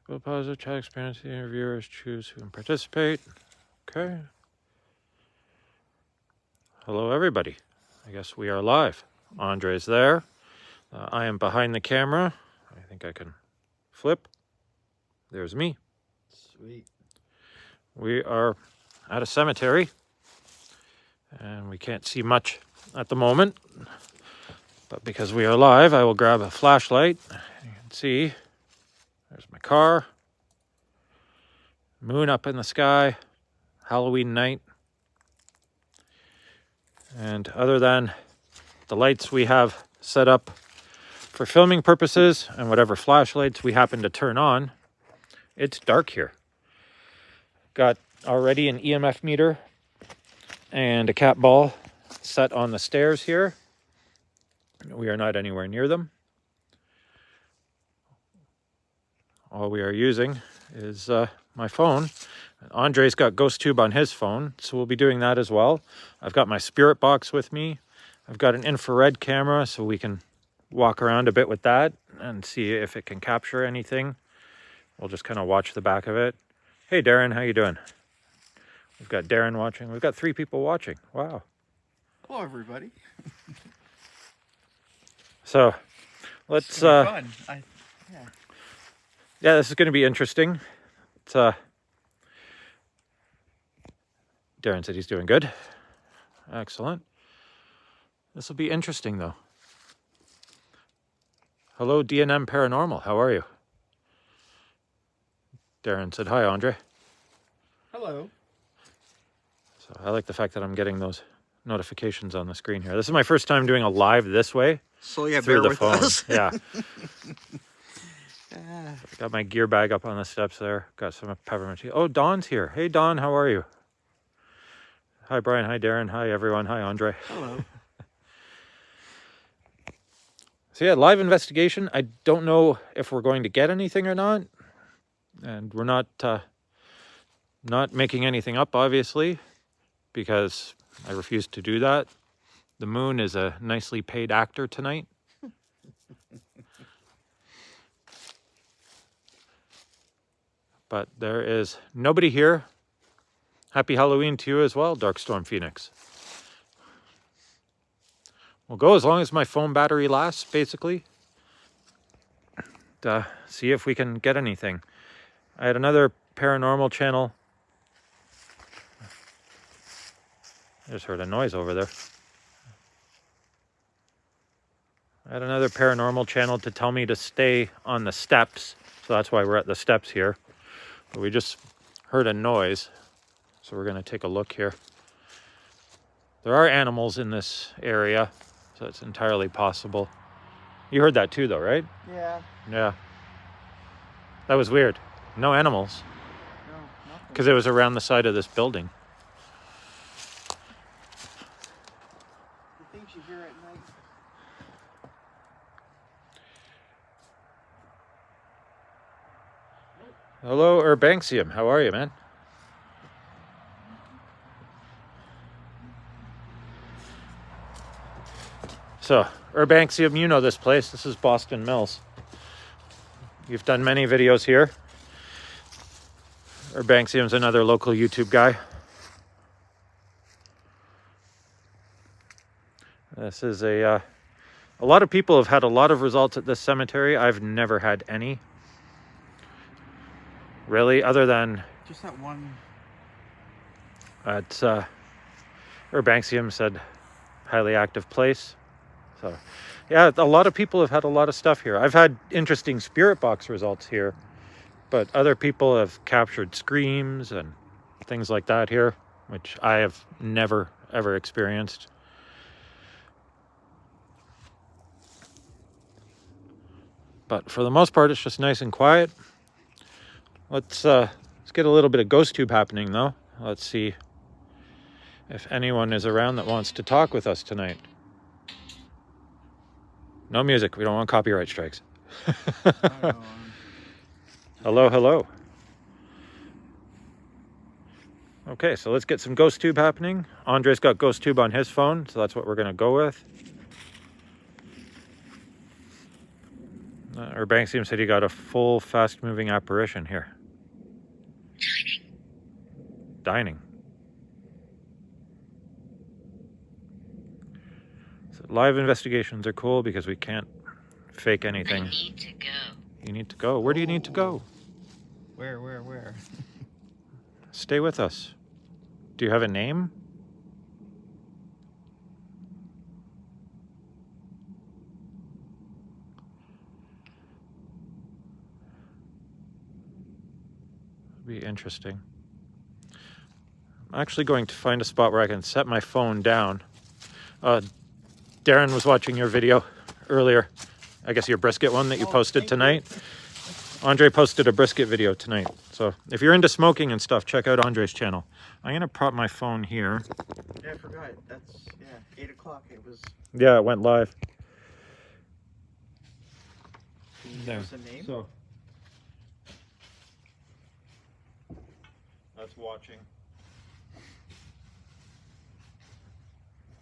Will pause the chat experience. The interviewers choose who can participate. Okay. Hello, everybody. I guess we are live. Andre's there. I am behind the camera. I think I can flip. There's me. Sweet. We are at a cemetery, and we can't see much at the moment. But because we are live, I will grab a flashlight. You can see. There's my car. Moon up in the sky. Halloween night. And other than the lights we have set up for filming purposes and whatever flashlights we happen to turn on, it's dark here. Got already an EMF meter and a cat ball set on the stairs here. We are not anywhere near them. All we are using is my phone. Andre's got GhostTube on his phone, so we'll be doing that as well. I've got my spirit box with me. I've got an infrared camera, so we can walk around a bit with that and see if it can capture anything. We'll just kind of watch the back of it. Hey, Darren, how you doing? We've got Darren watching. We've got 3 people watching. Wow. Hello, everybody. So, let's... fun. Yeah, this is going to be interesting. It's, Darren said he's doing good. Excellent. This will be interesting, though. Hello, DNM Paranormal. How are you? Darren said, hi, Andre. Hello. So I like the fact that I'm getting those notifications on the screen here. This is my first time doing a live this way. So yeah, through bear the with phone. us. Yeah. Got my gear bag up on the steps there. Got some peppermint tea. Oh, Dawn's here. Hey, Dawn, how are you? Hi, Brian. Hi, Darren. Hi, everyone. Hi, Andre. Hello. So yeah, live investigation. I don't know if we're going to get anything or not. And we're not making anything up, obviously, because I refuse to do that. The moon is a nicely paid actor tonight. But there is nobody here. Happy Halloween to you as well, Darkstorm Phoenix. We'll go as long as my phone battery lasts, basically. To see if we can get anything. I had another paranormal channel. I just heard a noise over there. I had another paranormal channel to tell me to stay on the steps. So that's why we're at the steps here. But we just heard a noise. So we're going to take a look here. There are animals in this area, so it's entirely possible. You heard that too, though, right? Yeah. Yeah. That was weird. No animals. No, nothing. Because it was around the side of this building. The things you hear at night. Hello, Urbanxium. How are you, man? So, Urbanxium, you know this place. This is Boston Mills. You've done many videos here. Urbanxium's another local YouTube guy. This is a lot of people have had a lot of results at this cemetery. I've never had any. Really, other than... Just that one. It's, Urbanxium said, highly active place. So, yeah, a lot of people have had a lot of stuff here. I've had interesting spirit box results here, but other people have captured screams and things like that here, which I have never, ever experienced. But for the most part, it's just nice and quiet. Let's get a little bit of GhostTube happening, though. Let's see if anyone is around that wants to talk with us tonight. No music. We don't want copyright strikes. Hello, hello. Okay, so let's get some GhostTube happening. Andre's got GhostTube on his phone, so that's what we're going to go with. All Or Banksy said he got a full fast-moving apparition here. Dining. So live investigations are cool because we can't fake anything. I need to go. You need to go. Where do you need to go? Where? Stay with us. Do you have a name? Be interesting. I'm actually going to find a spot where I can set my phone down. Darren was watching your video earlier. I guess your brisket one that you posted tonight. Andre posted a brisket video tonight. So if you're into smoking and stuff, check out Andre's channel. I'm going to prop my phone here. Yeah, I forgot. That's 8 o'clock. It was. Yeah, it went live. Can you There. give us a name? So that's watching.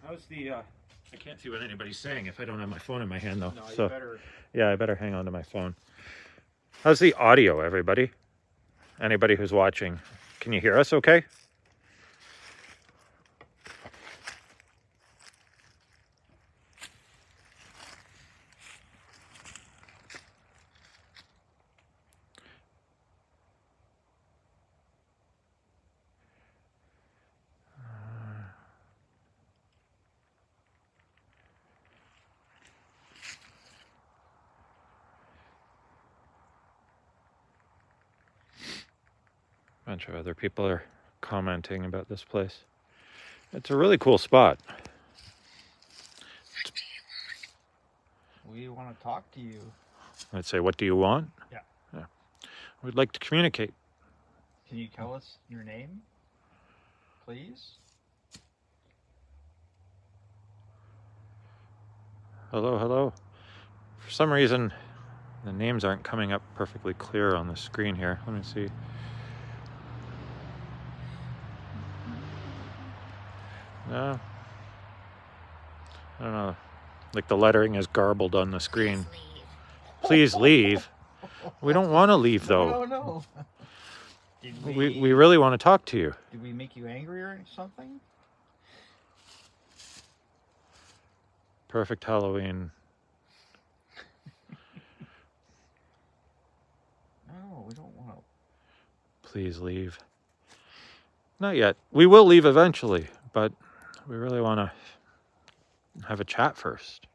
How's the I can't see what anybody's saying if I don't have my phone in my hand though. No, you So better. yeah, I better hang on to my phone. How's the audio, everybody? Anybody who's watching, can you hear us okay? A bunch of other people are commenting about this place. It's a really cool spot. We want to talk to you. I'd say, what do you want? Yeah. Yeah. We'd like to communicate. Can you tell us your name, please? Hello, hello. For some reason, the names aren't coming up perfectly clear on the screen here. Let me see. No. I don't know. Like the lettering is garbled on the screen. Please leave. Please leave. We don't want to leave though. No. Did We really want to talk to you. Did we make you angry or something? Perfect Halloween. No, we don't want to. Please leave. Not yet. We will leave eventually, but we really want to have a chat first.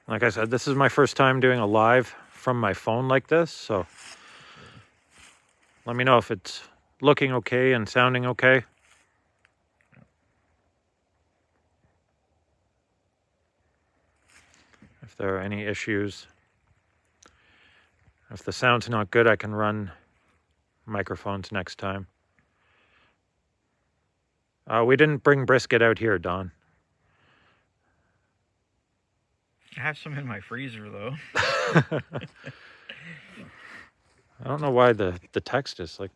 Like I said, this is my first time doing a live from my phone like this, so let me know if it's looking okay and sounding okay. If there are any issues. If the sound's not good, I can run microphones next time. We didn't bring brisket out here, Don. I have some in my freezer though. I don't know why the text is like...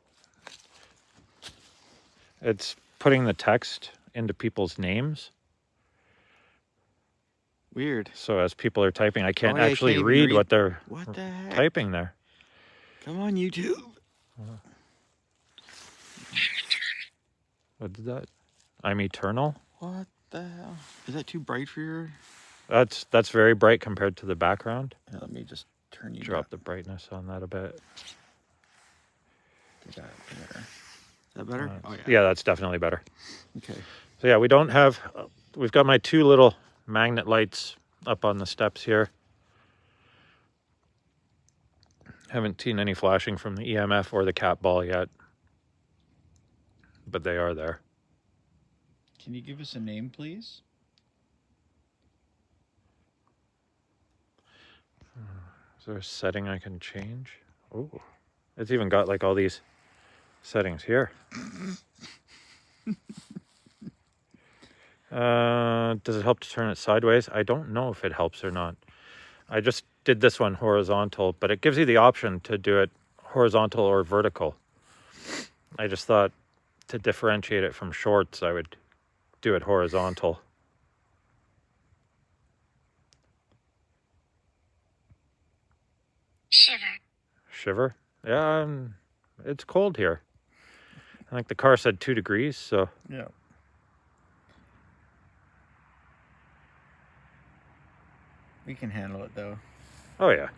It's putting the text into people's names. Weird. So as people are typing, I can't Oh, yeah, you actually can't even read read. what they're What the heck? typing there. Come on, YouTube. What did that? I'm eternal? What the hell? Is that too bright for your? That's very bright compared to the background. Yeah, let me just turn you Drop the brightness on that a bit. Is that better? Is that better? Oh yeah. Yeah, that's definitely better. Okay. So yeah, we don't have... we've got my two little magnet lights up on the steps here. Haven't seen any flashing from the EMF or the cat ball yet. But they are there. Can you give us a name, please? Is there a setting I can change? Oh, it's even got like all these settings here. Does it help to turn it sideways? I don't know if it helps or not. I just did this one horizontal, but it gives you the option to do it horizontal or vertical. I just thought to differentiate it from shorts, I would do it horizontal. Shiver. Yeah, it's cold here. I think the car said 2 degrees, so Yeah. We can handle it though. oh yeah.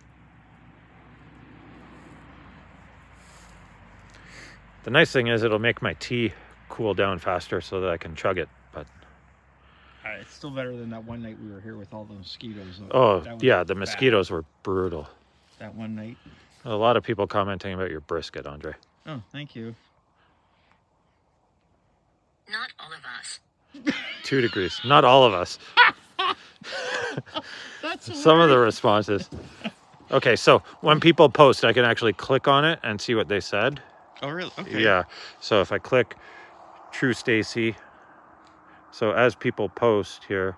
The nice thing is it'll make my tea cool down faster so that I can chug it. But It's still better than that one night we were here with all the mosquitoes. oh That was yeah, the bad. mosquitoes were brutal. That one night. A lot of people commenting about your brisket, Andre. Oh, thank you. Not all of us. 2 degrees. Not all of us. That's Some of the responses. Okay, so when people post, I can actually click on it and see what they said. Oh, really? Okay. Yeah. So if I click True Stacy, so as people post here,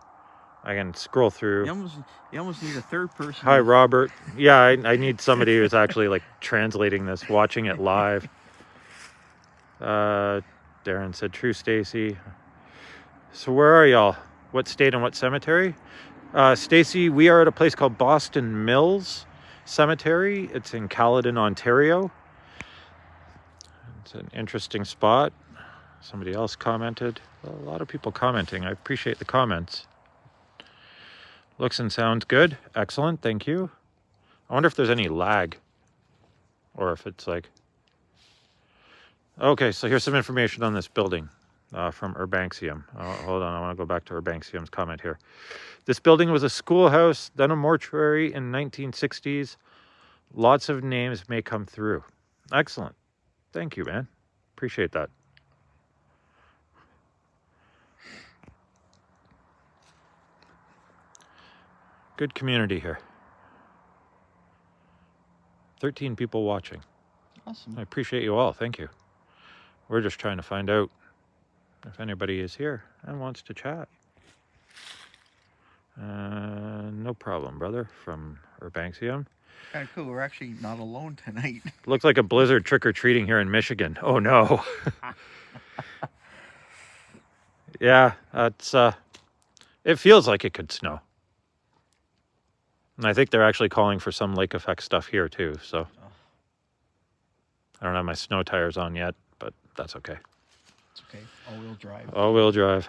I can scroll through. You almost need a third person. Hi, Robert. Yeah, I need somebody who's actually like translating this, watching it live. Darren said True Stacy. So where are y'all? What state and what cemetery? Stacy, we are at a place called Boston Mills Cemetery. It's in Caledon, Ontario. It's an interesting spot. Somebody else commented. A lot of people commenting. I appreciate the comments. Looks and sounds good. Excellent. Thank you. I wonder if there's any lag or if it's like... Okay, so here's some information on this building from Urbanxium. Hold on, I want to go back to Urbanxium's comment here. This building was a schoolhouse, then a mortuary in 1960s. Lots of names may come through. Excellent. Thank you, man. Appreciate that. Good community here. 13 people watching. Awesome. I appreciate you all. Thank you. We're just trying to find out if anybody is here and wants to chat. No problem, brother, from Urbanxium. Kind of cool. We're actually not alone tonight. Looks like a blizzard trick-or-treating here in Michigan. Oh, no. Yeah, it's, it feels like it could snow. And I think they're actually calling for some lake effect stuff here, too, so. I don't have my snow tires on yet, but that's okay. It's okay. All-wheel drive. All-wheel drive.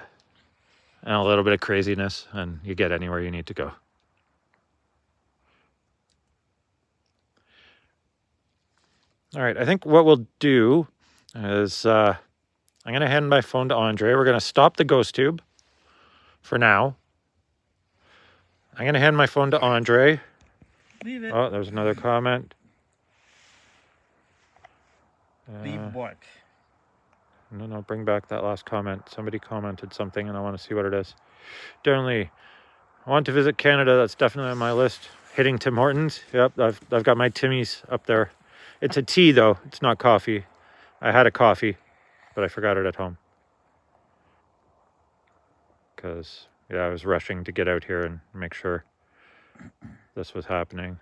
And a little bit of craziness, and you get anywhere you need to go. All right, I think what we'll do is I'm going to hand my phone to Andre. We're going to stop the ghost tube for now. I'm going to hand my phone to Andre. Leave it. Oh, there's another comment. Leave what? No, bring back that last comment. Somebody commented something, and I want to see what it is. Darren Lee, I want to visit Canada. That's definitely on my list. Hitting Tim Hortons. Yep, I've got my Timmy's up there. It's a tea, though. It's not coffee. I had a coffee, but I forgot it at home. Because, yeah, I was rushing to get out here and make sure this was happening.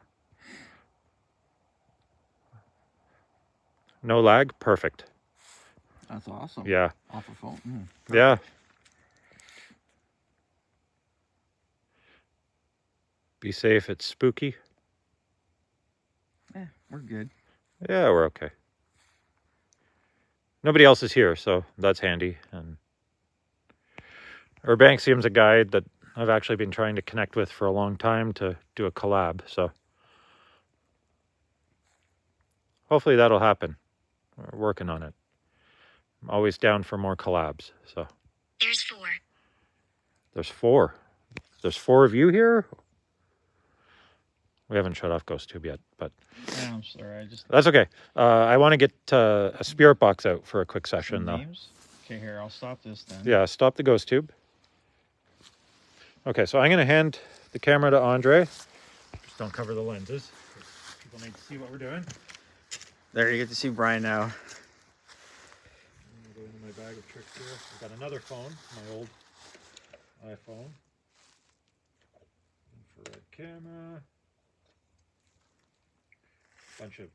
No lag? Perfect. That's awesome. Yeah. Off a phone. Yeah. Be safe. It's spooky. Yeah, we're good. Yeah, we're okay. Nobody else is here, so that's handy. And Urbanxium's a guy that I've actually been trying to connect with for a long time to do a collab, so hopefully that'll happen. We're working on it. I'm always down for more collabs, so. There's 4. There's 4. There's 4 of you here? We haven't shut off GhostTube yet, but I'm sorry. that's okay. I want to get a spirit box out for a quick session, though. Names? Okay, here, I'll stop this then. Yeah, stop the GhostTube. Okay, so I'm going to hand the camera to Andre. Just don't cover the lenses. People need to see what we're doing. There, you get to see Brian now. I'm going to go into my bag of tricks here. I've got another phone, my old iPhone. Infrared camera. Bunch of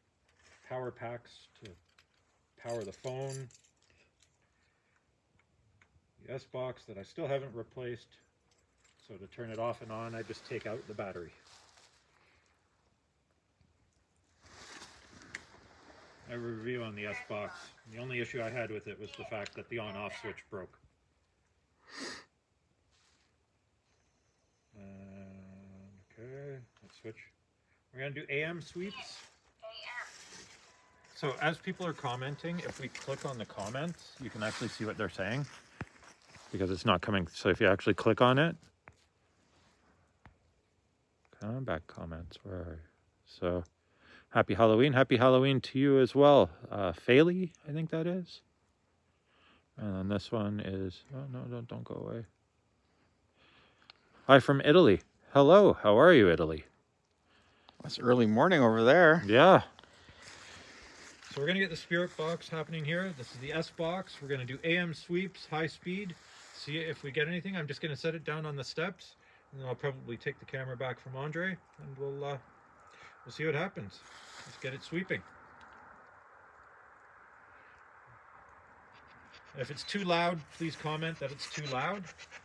power packs to power the phone. The S-Box that I still haven't replaced. So to turn it off and on, I just take out the battery. a review on the S-Box. The only issue I had with it was the fact that the on-off switch broke. Okay, let's switch. We're going to do AM sweeps. So as people are commenting, if we click on the comments, you can actually see what they're saying. Because it's not coming. So if you actually click on it. Come back comments. Where are you? So happy Halloween. Happy Halloween to you as well. Faley, I think that is. And then this one is, oh no, don't go away. Hi from Italy. Hello, how are you, Italy? It's early morning over there. Yeah. So we're gonna get the spirit box happening here. This is the S box. We're gonna do AM sweeps, high speed. See if we get anything. I'm just gonna set it down on the steps, and then I'll probably take the camera back from Andre, and we'll see what happens. Let's get it sweeping. If it's too loud, please comment that it's too loud.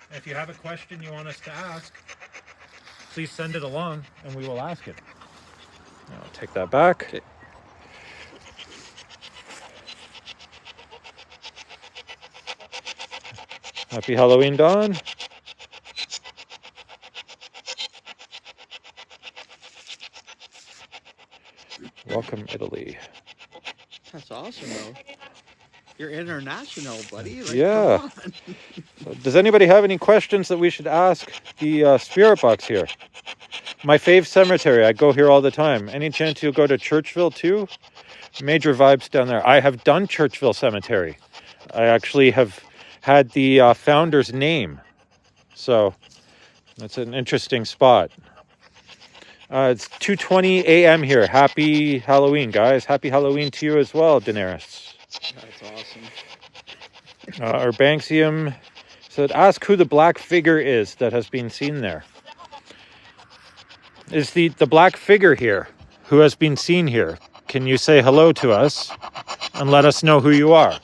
And if you have a question you want us to ask, please send it along, and we will ask it. I'll take that back. Okay. Happy Halloween, Dawn. Welcome, Italy. That's awesome, though. You're international, buddy. Like, Yeah. come on. So does anybody have any questions that we should ask the spirit box here? My fave cemetery. I go here all the time. Any chance you'll go to Churchville too? Major vibes down there. I have done Churchville Cemetery. I actually have had the founder's name. So that's an interesting spot. It's 2:20 a.m. here. Happy Halloween, guys. Happy Halloween to you as well, Daenerys. That's awesome. Our Banksium said, ask who the black figure is that has been seen there. Is the black figure here who has been seen here? Can you say hello to us and let us know who you are?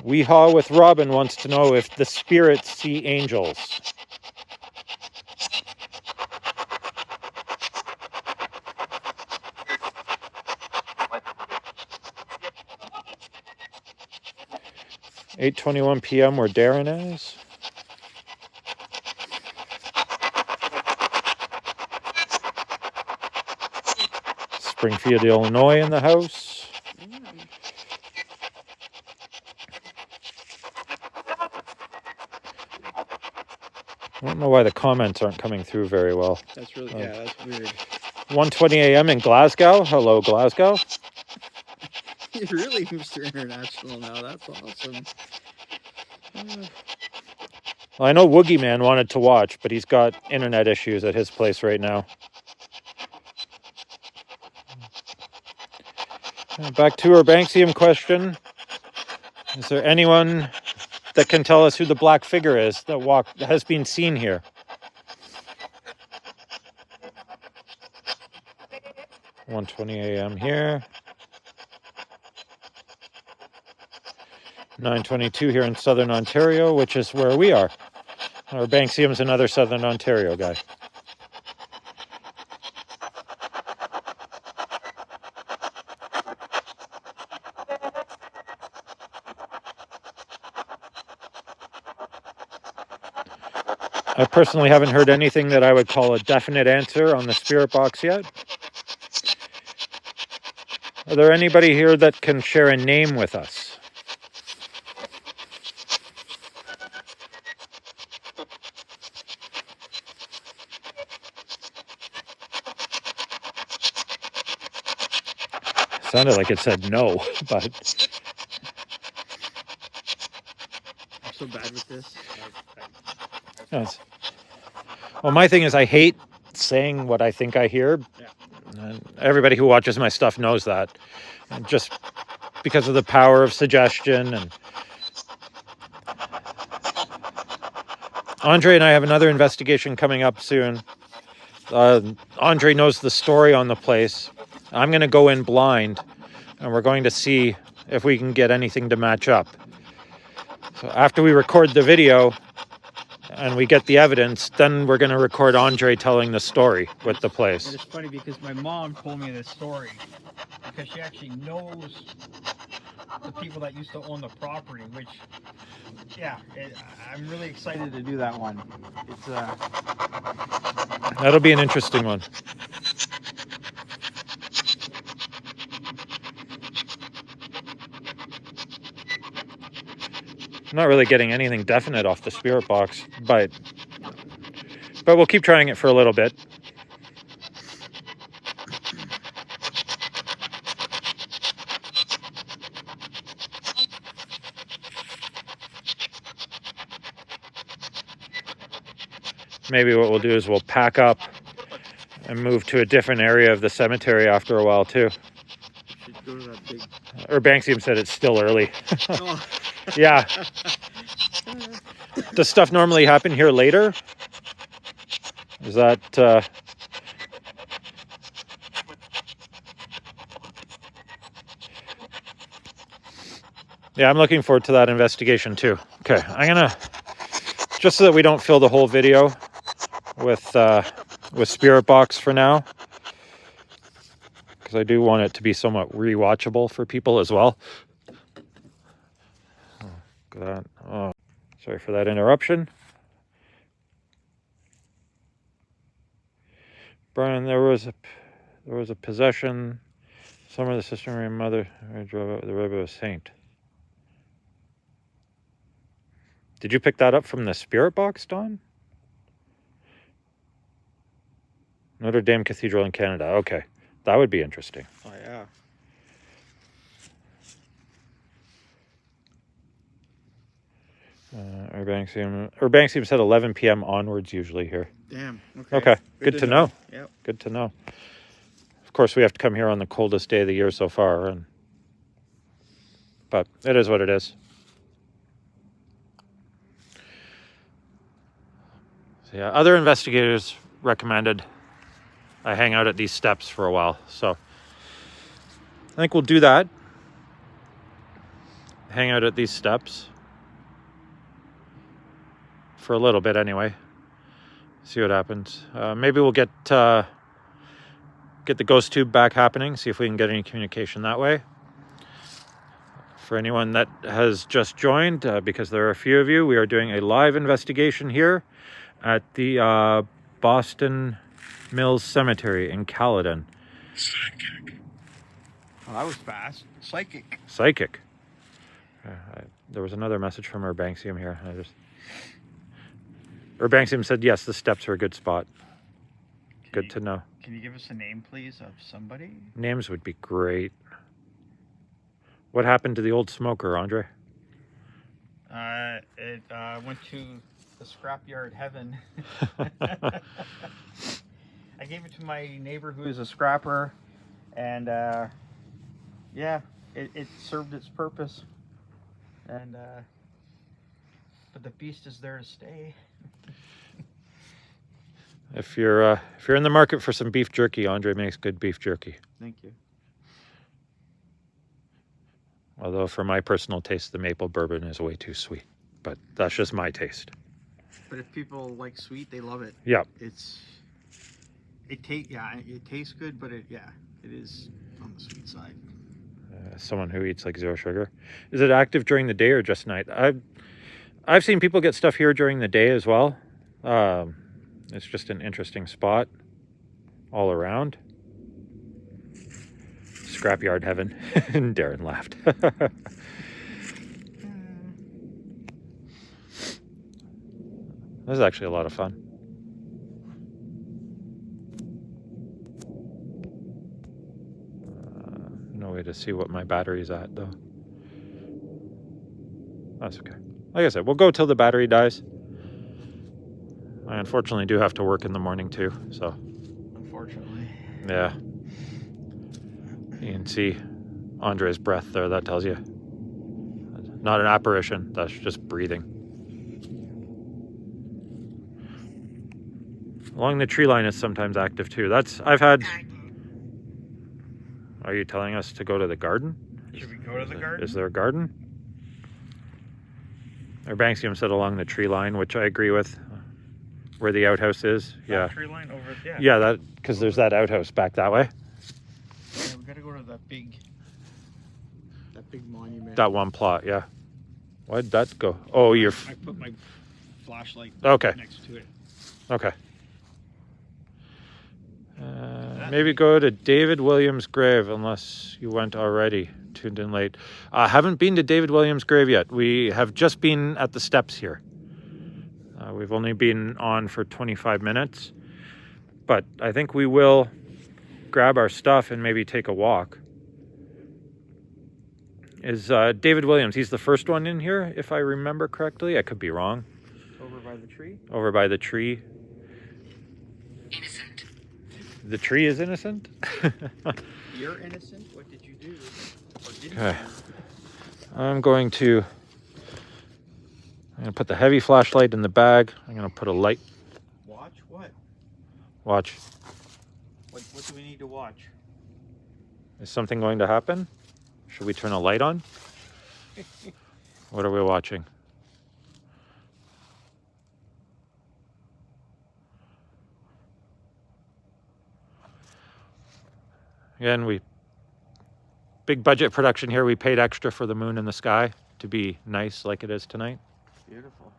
Weehaw with Robin wants to know if the spirits see angels. What? 8:21 p.m. where Darren is. Springfield, Illinois in the house. I don't know why the comments aren't coming through very well. That's really, yeah, that's weird. 1:20 a.m. in Glasgow. Hello, Glasgow. You're really Mr. International now. That's awesome. Well, I know Woogie Man wanted to watch, but he's got internet issues at his place right now. Back to our Banksium question. Is there anyone that can tell us who the black figure is that has been seen here? – 1:20 a.m. here. 9:22 here in Southern Ontario, which is where we are. Our Banksium's another Southern Ontario guy. I personally haven't heard anything that I would call a definite answer on the spirit box yet. Are there anybody here that can share a name with us? Sounded like it said no, but... I'm so bad with this. Yes. Well, my thing is I hate saying what I think I hear. Yeah. And everybody who watches my stuff knows that. And just because of the power of suggestion. And Andre and I have another investigation coming up soon. Andre knows the story on the place. I'm going to go in blind. and we're going to see if we can get anything to match up. So after we record the video and we get the evidence, then we're going to record Andre telling the story with the And place. it's funny because my mom told me this story because she actually knows the people that used to own the property, which, yeah, I'm really excited to do that one. It's That'll be an interesting one. I'm not really getting anything definite off the spirit box, but we'll keep trying it for a little bit. Maybe what we'll do is we'll pack up and move to a different area of the cemetery after a while too. Should go to that big. Urbanxium said it's still early. Oh. Yeah. Does stuff normally happen here later? Is that yeah, I'm looking forward to that investigation too. Okay, I'm gonna, just so that we don't fill the whole video with Spirit Box for now, because I do want it to be somewhat rewatchable for people as well. Oh, God. Oh, sorry for that interruption. Brian, there was a possession. Some of the sister and mother drove out the road of a saint. Did you pick that up from the Spirit Box, Don? Notre Dame Cathedral in Canada. Okay, that would be interesting. Oh yeah. Urbanxium said 11 p.m. onwards usually here. Damn. Okay, good to know. Yep. Good to know. Of course, we have to come here on the coldest day of the year so far, but it is what it is. So yeah, other investigators recommended I hang out at these steps for a while, so I think we'll do that. Hang out at these steps for a little bit anyway. See what happens. Maybe we'll get the ghost tube back happening, see if we can get any communication that way. For anyone that has just joined, because there are a few of you, we are doing a live investigation here at the Boston Mills Cemetery in Caledon. oh, that was fast. Psychic. There was another message from Urbanxium here. Urbanxium said, yes, the steps are a good spot. Good to know. Can you give us a name, please, of somebody? Names would be great. What happened to the old smoker, Andre? It went to the scrapyard heaven. I gave it to my neighbor who is a scrapper, and yeah, it served its purpose. And but the beast is there to stay. If you're in the market for some beef jerky, Andre makes good beef jerky. Thank you. Although for my personal taste, the maple bourbon is way too sweet. But that's just my taste. But if people like sweet, they love it. Yeah. It tastes good, but it is on the sweet side. Someone who eats like zero sugar. Is it active during the day or just night? I've seen people get stuff here during the day as well. It's just an interesting spot all around. Scrapyard heaven. And Darren laughed. This is actually a lot of fun. No way to see what my battery's at, though. That's okay. Like I said, we'll go till the battery dies. I unfortunately do have to work in the morning, too, so. Unfortunately. Yeah. You can see Andre's breath there. That tells you. Not an apparition. That's just breathing. Along the tree line is sometimes active too. I've had Are you telling us to go to the garden? Should we go to the garden? Is there a garden? Or Banksium said along the tree line, which I agree with. Where the outhouse is. That Yeah. tree line over. Yeah. Yeah, that because there's that outhouse back that way. Yeah, we gotta go to that big. That big monument. That one plot, yeah. Why'd that go? Oh, you're I put my flashlight okay. next to it. Okay. Maybe go to David Williams' grave unless you went already. Tuned in late. Haven't been to David Williams' grave yet. We have just been at the steps here. We've only been on for 25 minutes. But I think we will grab our stuff and maybe take a walk. Is David Williams, he's the first one in here, if I remember correctly. I could be wrong. Over by the tree. Over by the tree. Innocent. The tree is innocent? You're innocent. What did you do? Or didn't Okay. you? I'm going to put the heavy flashlight in the bag. I'm going to put a light. Watch what? Watch. What do we need to watch? Is something going to happen? Should we turn a light on? What are we watching? Again, big budget production here. We paid extra for the moon in the sky to be nice like it is tonight. Beautiful.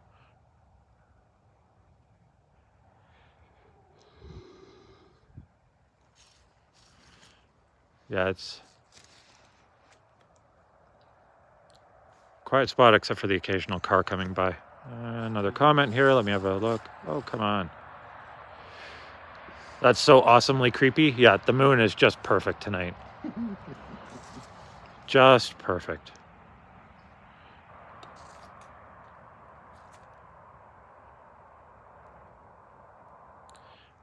Yeah, it's quiet spot except for the occasional car coming by. Another comment here. Let me have a look. Oh, come on. That's so awesomely creepy. Yeah, the moon is just perfect tonight. Just perfect.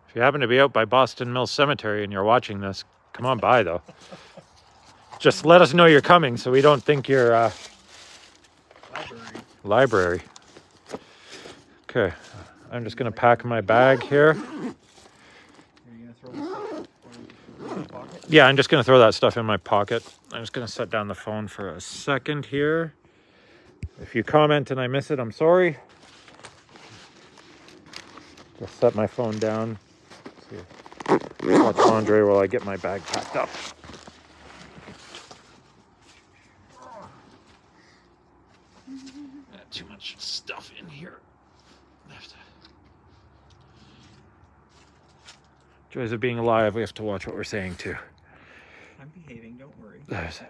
If you happen to be out by Boston Mills Cemetery and you're watching this, come on by though. Just let us know you're coming so we don't think you're library. Okay, I'm just gonna pack my bag here. Are you gonna throw the stuff in your pocket? Yeah, I'm just gonna throw that stuff in my pocket. I'm just gonna set down the phone for a second here. If you comment and I miss it, I'm sorry. Just set my phone down. Watch Andre while I get my bag packed up. Too much stuff in here. Joys of being alive, we have to watch what we're saying too. I'm behaving, don't worry. There's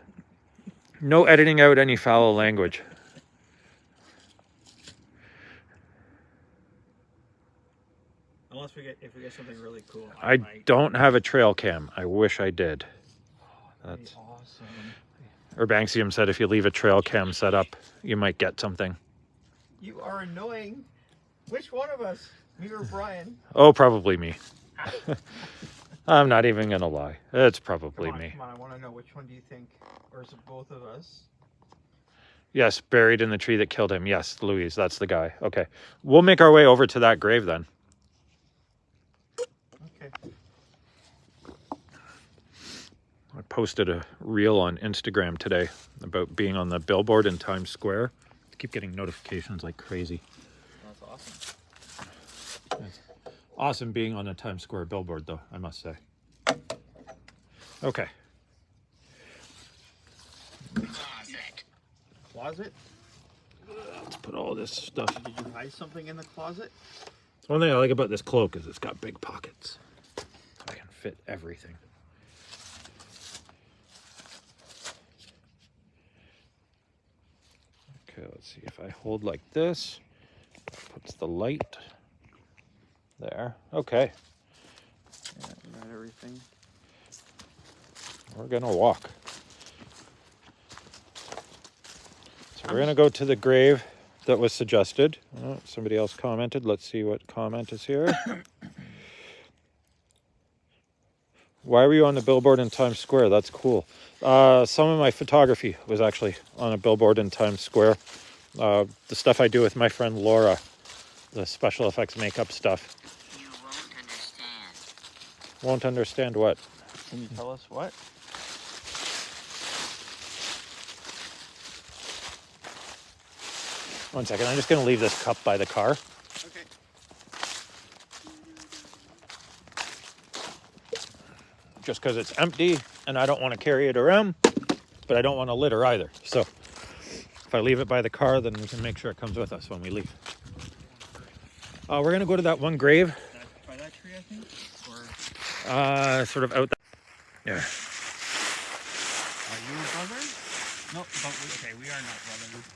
no editing out any foul language. Unless if we get something really cool. I might. don't have a trail cam. I wish I did. That'd be That's awesome. Urbanxium said if you leave a trail cam set up, you might get something. You are annoying. Which one of us? Me or Brian? Oh, probably me. I'm not even gonna lie. It's probably me. Come on, I want to know which one do you think? Or is it both of us? Yes, buried in the tree that killed him. Yes, Louise, that's the guy. Okay. We'll make our way over to that grave then. Okay. I posted a reel on Instagram today about being on the billboard in Times Square. I keep getting notifications like crazy. That's awesome. It's awesome being on a Times Square billboard, though, I must say. Okay. Closet. Closet? Let's put all this stuff. Did you hide something in the closet? One thing I like about this cloak is it's got big pockets. So I can fit everything. Okay, let's see if I hold like this. Puts the light there. Okay, Yeah, we got everything. we're gonna walk. So we're gonna go to the grave that was suggested. Oh, somebody else commented. Let's see what comment is here. Why were you on the billboard in Times Square? That's cool. Some of my photography was actually on a billboard in Times Square. The stuff I do with my friend Laura, the special effects makeup stuff. You won't understand. Won't understand what? Can you tell us what? 1 second. I'm just going to leave this cup by the car. Okay. Just because it's empty and I don't want to carry it around, but I don't want to litter either. So if I leave it by the car, then we can make sure it comes with us when we leave. We're going to go to that one grave. By that tree, I think? Or Sort of out there. Yeah. are you a brother? No, but okay, we are not brothers.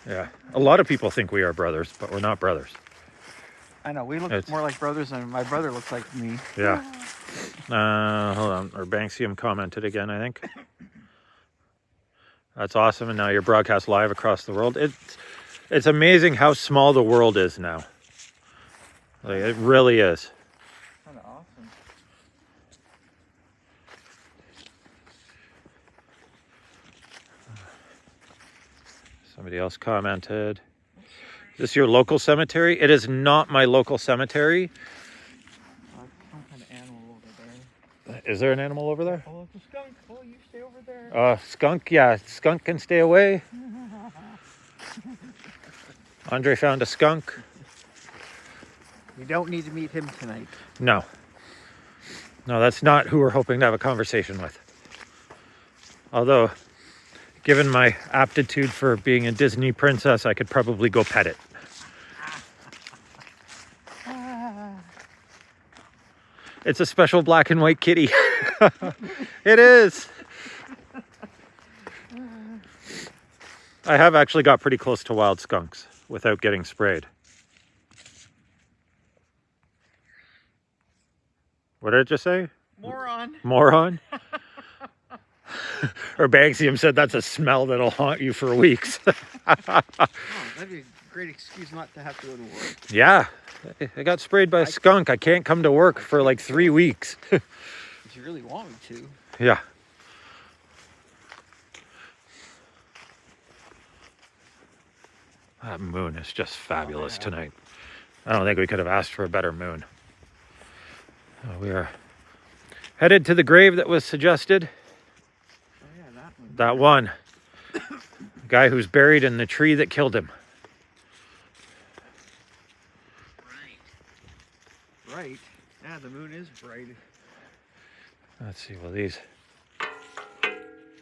Yeah. A lot of people think we are brothers, but we're not brothers. I know, we look It's- more like brothers than my brother looks like me. Yeah. Hold on. Or Banksium commented again, I think. That's awesome. And now you're broadcast live across the world. It's amazing how small the world is now. Like, it really is. Kind of awesome. Somebody else commented. Is this your local cemetery? It is not my local cemetery. Some kind of animal over there. Is there an animal over there? Oh, it's a skunk. Oh, you stay over there. Skunk, yeah. Skunk can stay away. Andre found a skunk. We don't need to meet him tonight. No. No, that's not who we're hoping to have a conversation with. Although, given my aptitude for being a Disney princess, I could probably go pet it. It's a special black and white kitty. It is. I have actually got pretty close to wild skunks without getting sprayed. What did it just say? Moron. Moron? Or Banksium said that's a smell that'll haunt you for weeks. Oh, that'd be a great excuse not to have to go to work. Yeah, I got sprayed by a skunk. I can't come to work for like 3 weeks. If you really want me to. Yeah. That moon is just fabulous tonight. I don't think we could have asked for a better moon. We are headed to the grave that was suggested. Oh yeah, that one. That one. The guy who's buried in the tree that killed him. Right. Yeah, the moon is bright. Let's see, well these...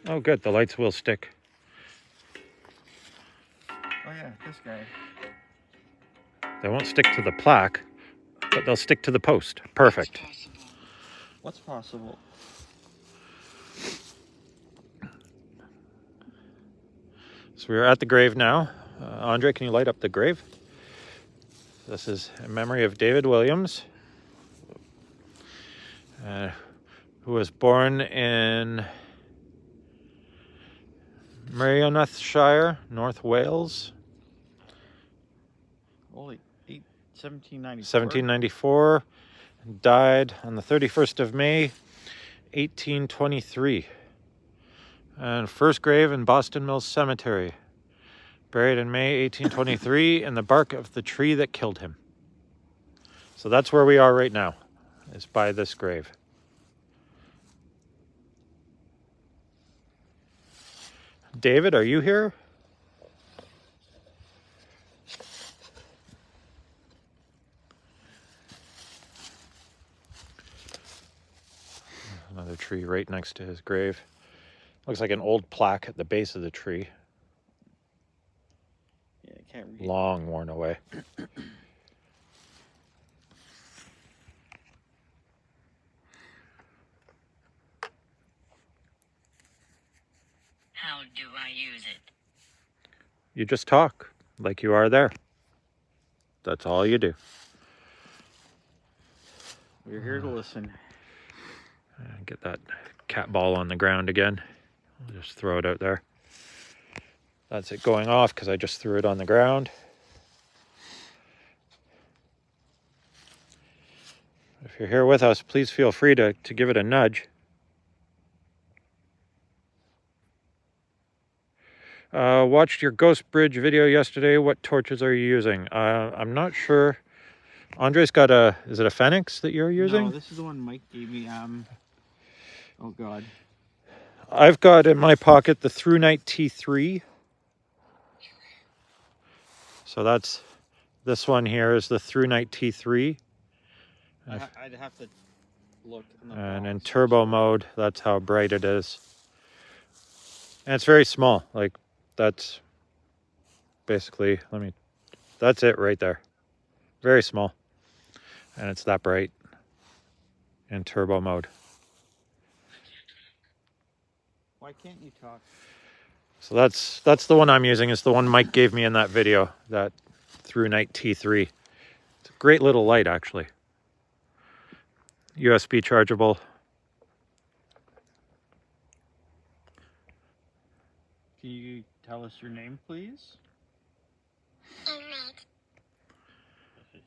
Oh good, the lights will stick. Oh yeah, this guy. They won't stick to the plaque, but they'll stick to the post. Perfect. What's possible? So we're at the grave now. Andre, can you light up the grave? This is in memory of David Williams, who was born in Merionethshire, North Wales, Holy, 1794. 1794, and died on the 31st of May, 1823. And first grave in Boston Mills Cemetery, buried in May 1823 in the bark of the tree that killed him. So that's where we are right now, is by this grave. David, are you here? Another tree right next to his grave. Looks like an old plaque at the base of the tree. Yeah, I can't read. Long worn away. How do I use it? You just talk like you are there. That's all you do. We're here to listen. Get that cat ball on the ground again. I'll just throw it out there. That's it going off because I just threw it on the ground. If you're here with us, please feel free to give it a nudge. Watched your Ghost Bridge video yesterday. What torches are you using? I'm not sure. Andre's got is it a Phoenix that you're using? No, this is the one Mike gave me. Oh God. I've got in my pocket the Through Night T3. So that's, this one here is the Through Night T3. I'd have to look. And in turbo mode, that's how bright it is. And it's very small. Like, that's basically, that's it right there. Very small. And it's that bright in turbo mode. Why can't you talk? So that's the one I'm using. It's the one Mike gave me in that video, that Through Night T3. It's a great little light, actually. USB chargeable. Can you tell us your name, please? Inmate.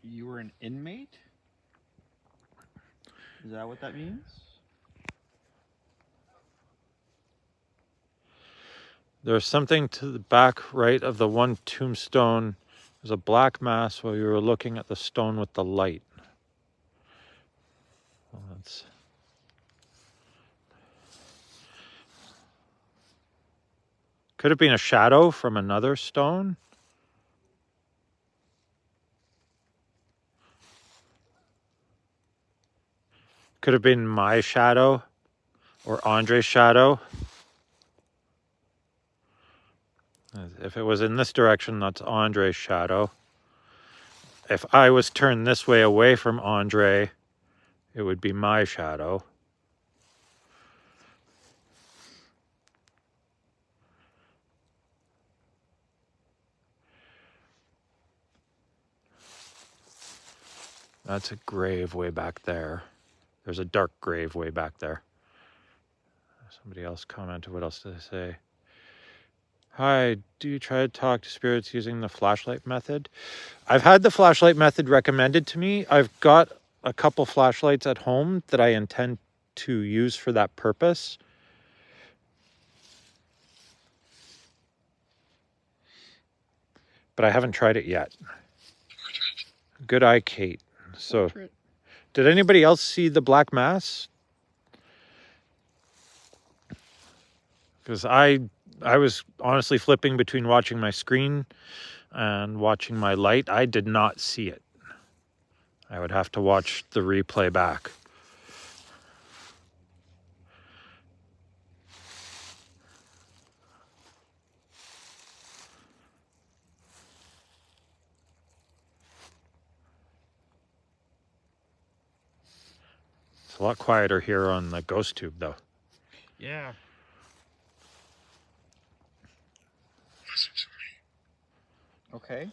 You were an inmate? Is that what that means? There's something to the back right of the one tombstone. There's a black mass while you were looking at the stone with the light. Well, that's... Could have been a shadow from another stone. Could have been my shadow or Andre's shadow. If it was in this direction, that's Andre's shadow. If I was turned this way away from Andre, it would be my shadow. That's a grave way back there. There's a dark grave way back there. Somebody else commented, what else did they say? Hi, do you try to talk to spirits using the flashlight method? I've had the flashlight method recommended to me. I've got a couple flashlights at home that I intend to use for that purpose. But I haven't tried it yet. Good eye, Kate. So, did anybody else see the black mass? Because I was honestly flipping between watching my screen and watching my light. I did not see it. I would have to watch the replay back. It's a lot quieter here on the ghost tube, though. Yeah. Listen to me. Okay.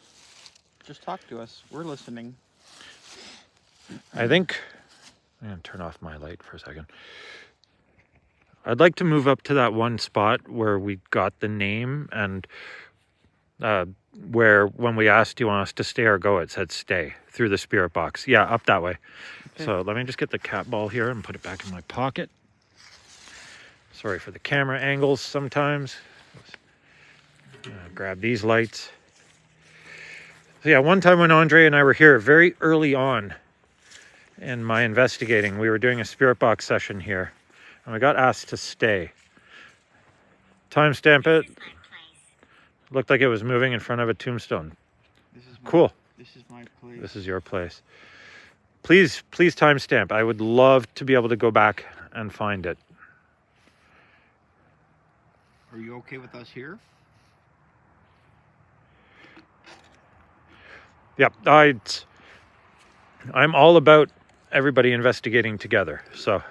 Just talk to us. We're listening. I think I'm going to turn off my light for a second. I'd like to move up to that one spot where we got the name and where when we asked, do you want us to stay or go, it said stay through the spirit box. Yeah, up that way. Okay. So let me just get the cat ball here and put it back in my pocket. Sorry for the camera angles sometimes. Grab these lights. So yeah, one time when Andre and I were here very early on in my investigating, we were doing a spirit box session here and we got asked to stay. Timestamp it. Looked like it was moving in front of a tombstone. This is my, Cool. This is my place. This is your place. Please timestamp. I would love to be able to go back and find it. Are you okay with us here? Yep, I'm all about everybody investigating together. So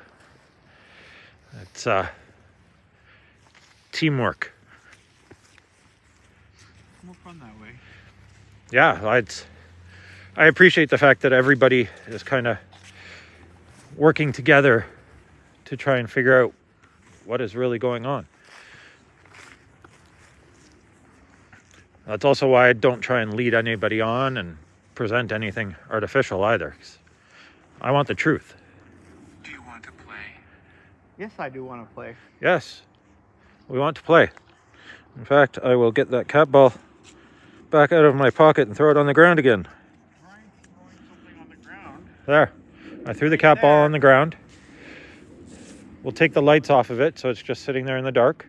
it's teamwork. More fun that way. Yeah, I appreciate the fact that everybody is kind of working together to try and figure out what is really going on. That's also why I don't try and lead anybody on and present anything artificial either. 'Cause I want the truth. Do you want to play? Yes, I do want to play. Yes, we want to play. In fact, I will get that cat ball back out of my pocket and throw it on the ground again. Ryan's throwing something on the ground. There. I threw the cat ball on the ground. We'll take the lights off of it so it's just sitting there in the dark.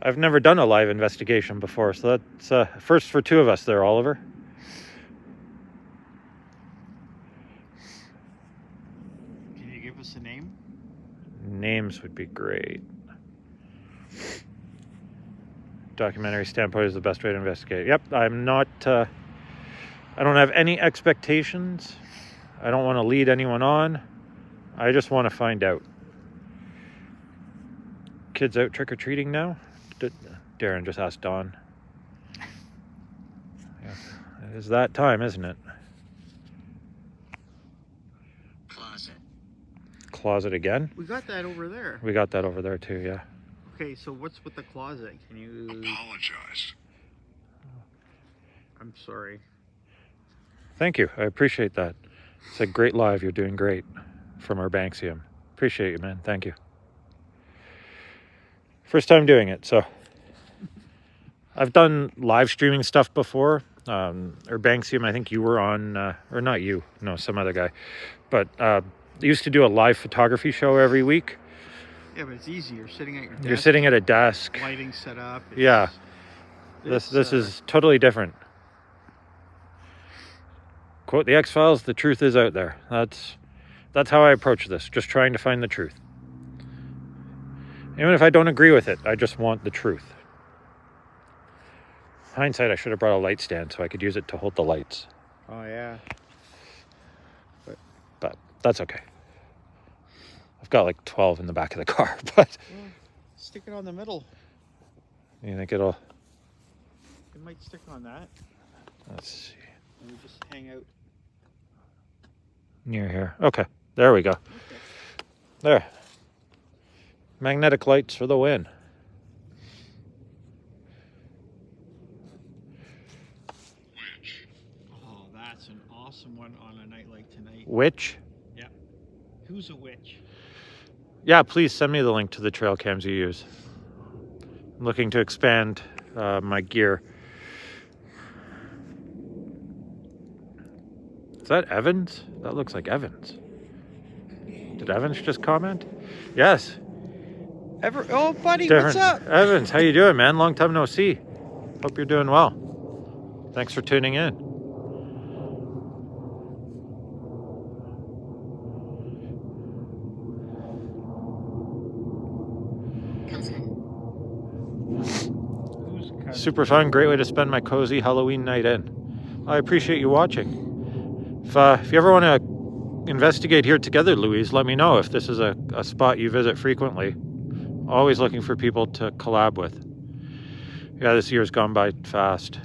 I've never done a live investigation before, so that's first for two of us there, Oliver. Can you give us a name? Names would be great. Documentary standpoint is the best way to investigate. Yep, I'm not... I don't have any expectations. I don't want to lead anyone on. I just want to find out. Kids out trick-or-treating now? Darren just asked Dawn. Yeah, it is that time, isn't it? Closet. Closet again? We got that over there. We got that over there too, yeah. Okay, so what's with the closet? Can you... Apologize. I'm sorry. Thank you. I appreciate that. It's a great live. You're doing great from our Banksium. Appreciate you, man. Thank you. First time doing it, so I've done live streaming stuff before. Urbanxium, I think you were on, or not you, no, some other guy. But used to do a live photography show every week. Yeah, but it's easy. You're sitting at your desk. You're sitting at a desk. Lighting set up. Yeah. This is totally different. Quote the X-Files, the truth is out there. That's how I approach this, just trying to find the truth. Even if I don't agree with it, I just want the truth. Hindsight, I should have brought a light stand so I could use it to hold the lights. Oh, yeah. But that's okay. I've got like 12 in the back of the car, but Stick it on the middle. you think it'll... It might stick on that. Let's see. And we just hang out. Near here. Okay, there we go. Okay. There. Magnetic lights for the win. Which? Oh, that's an awesome one on a night like tonight. Which? Who's a witch? Yeah, please send me the link to the trail cams you use. I'm looking to expand my gear. Is that Evans? That looks like Evans. Did Evans just comment? Yes. Oh, buddy, Darren. what's up? Evans, how you doing, man? Long time no see. Hope you're doing well. Thanks for tuning in. Who's cousin? Super fun, great way to spend my cozy Halloween night in. I appreciate you watching. If you ever want to investigate here together, Louise, let me know if this is a spot you visit frequently. Always looking for people to collab with. Yeah, this year's gone by fast.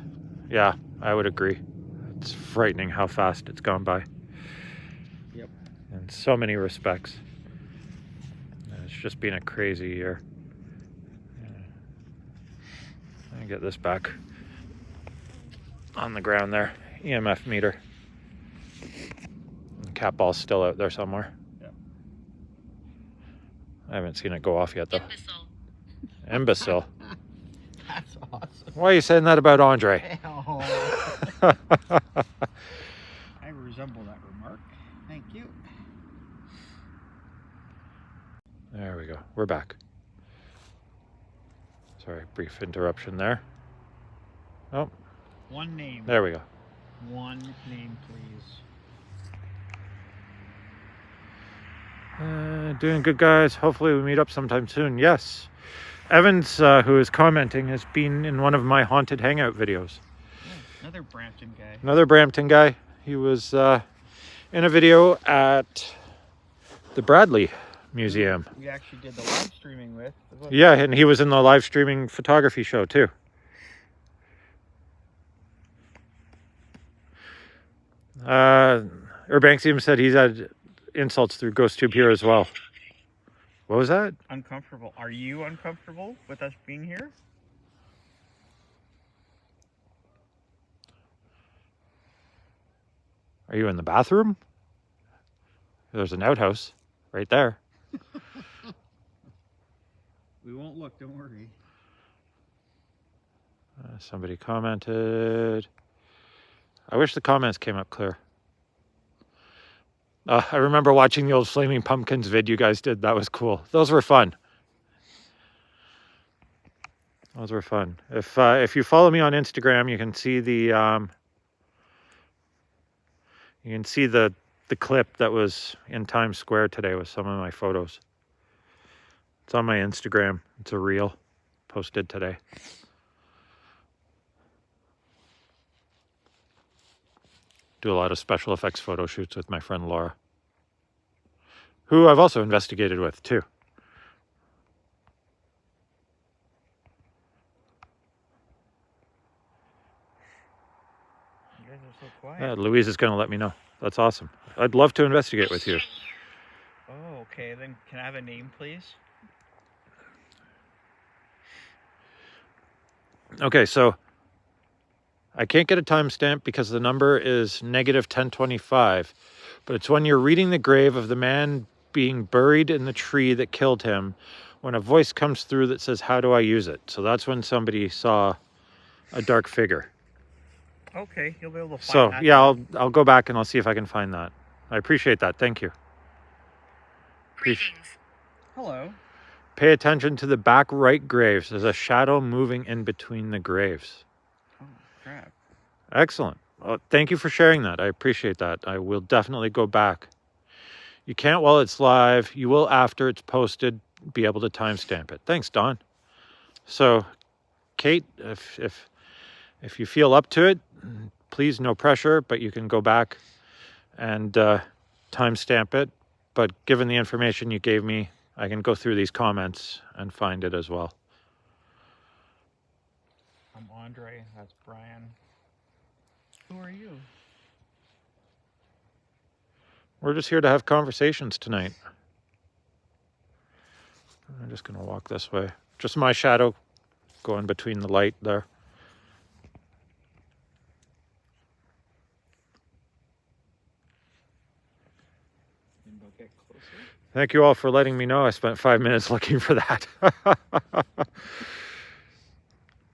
Yeah, I would agree. It's frightening how fast it's gone by. Yep. In so many respects. It's just been a crazy year. Let me get this back on the ground there. EMF meter. The cat ball's still out there somewhere. Yeah. I haven't seen it go off yet though. Imbecile. Imbecile. That's awesome. Why are you saying that about Andre? Oh, I resemble that remark. Thank you. There we go. We're back. Sorry, brief interruption there. Oh, One name. there we go. One name, please. Doing good, guys. Hopefully we meet up sometime soon. Yes. Evans, who is commenting, has been in one of my haunted hangout videos. Another Brampton guy. Another Brampton guy. He was in a video at the Bradley Museum. We actually did the live streaming with. Yeah, and he was in the live streaming photography show too. Urbanxium said he's had insults through GhostTube here as well. What was that? Uncomfortable. Are you uncomfortable with us being here? Are you in the bathroom? There's an outhouse right there. We won't look, don't worry. Somebody commented. I wish the comments came up clear. I remember watching the old Flaming Pumpkins vid you guys did. That was cool. Those were fun. Those were fun. If you follow me on Instagram, you can see the clip that was in Times Square today with some of my photos. It's on my Instagram. It's a reel posted today. Do a lot of special effects photo shoots with my friend Laura, who I've also investigated with too. You guys are so quiet. Yeah, Louise is going to let me know. That's awesome. I'd love to investigate with you. Oh, okay. Then can I have a name, please? Okay, so I can't get a timestamp because the number is -1025, but it's when you're reading the grave of the man being buried in the tree that killed him, when a voice comes through that says, "How do I use it?" So that's when somebody saw a dark figure. Okay, you'll be able to find So that. yeah, I'll go back and I'll see if I can find that. I appreciate that. Thank you. Greetings. Hello. Pay attention to the back right graves. There's a shadow moving in between the graves. Oh, crap. Excellent. Well, thank you for sharing that. I appreciate that. I will definitely go back. You can't while it's live. You will after it's posted be able to timestamp it. Thanks, Don. So, Kate, if you feel up to it, please, no pressure, but you can go back and timestamp it. But given the information you gave me, I can go through these comments and find it as well. I'm Andre. That's Brian. Who are you? We're just here to have conversations tonight. I'm just going to walk this way. Just my shadow going between the light there. Maybe I'll get closer. Thank you all for letting me know. I spent 5 minutes looking for that.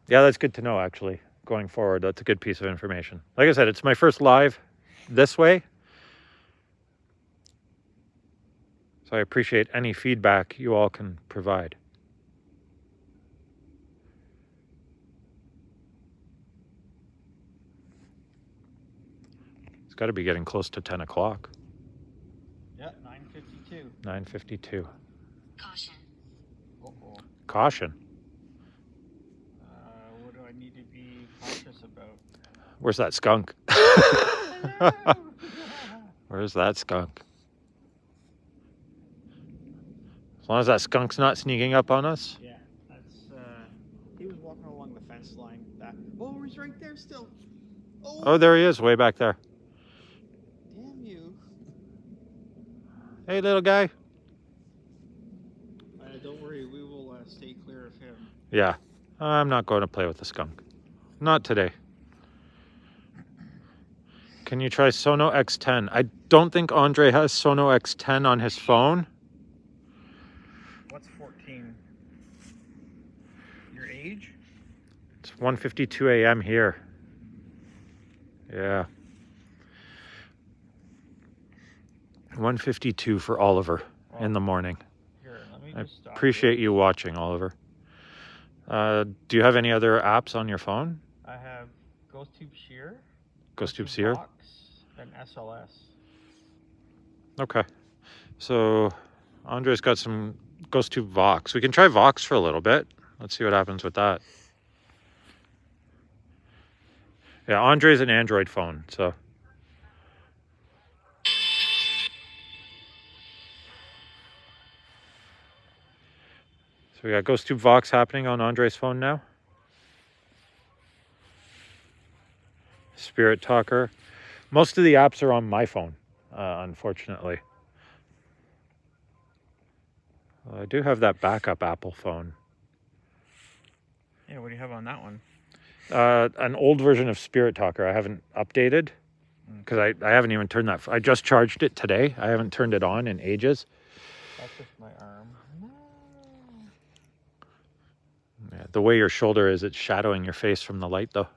Yeah, that's good to know, actually, going forward. That's a good piece of information. Like I said, it's my first live this way. So I appreciate any feedback you all can provide. It's got to be getting close to 10 o'clock. Yeah, 9:52. 9:52. Caution. Uh-oh. Caution. What do I need to be cautious about? Where's that skunk? Where's that skunk? As long as that skunk's not sneaking up on us. Yeah, that's, he was walking along the fence line. Oh, he's right there still. Oh, there he is, way back there. Damn you. Hey, little guy. Don't worry, we will stay clear of him. Yeah, I'm not going to play with the skunk. Not today. Can you try Sono X10? I don't think Andre has Sono X10 on his phone. What's 14? Your age? It's 1:52 a.m. here. Yeah. 1:52 for Oliver in the morning. Here, let me I just stop appreciate you watching, Oliver. Do you have any other apps on your phone? I have GhostTube Shear. GhostTube Seer? Box, and SLS. Okay. So Andre's got some GhostTube Vox. We can try Vox for a little bit. Let's see what happens with that. Yeah, Andre's an Android phone, so. So we got GhostTube Vox happening on Andre's phone now. Spirit Talker. Most of the apps are on my phone, unfortunately. Well, I do have that backup Apple phone. Yeah, what do you have on that one? An old version of Spirit Talker. I haven't updated because I haven't even turned that. I just charged it today. I haven't turned it on in ages. That's just my arm. No. Yeah, the way your shoulder is, it's shadowing your face from the light, though.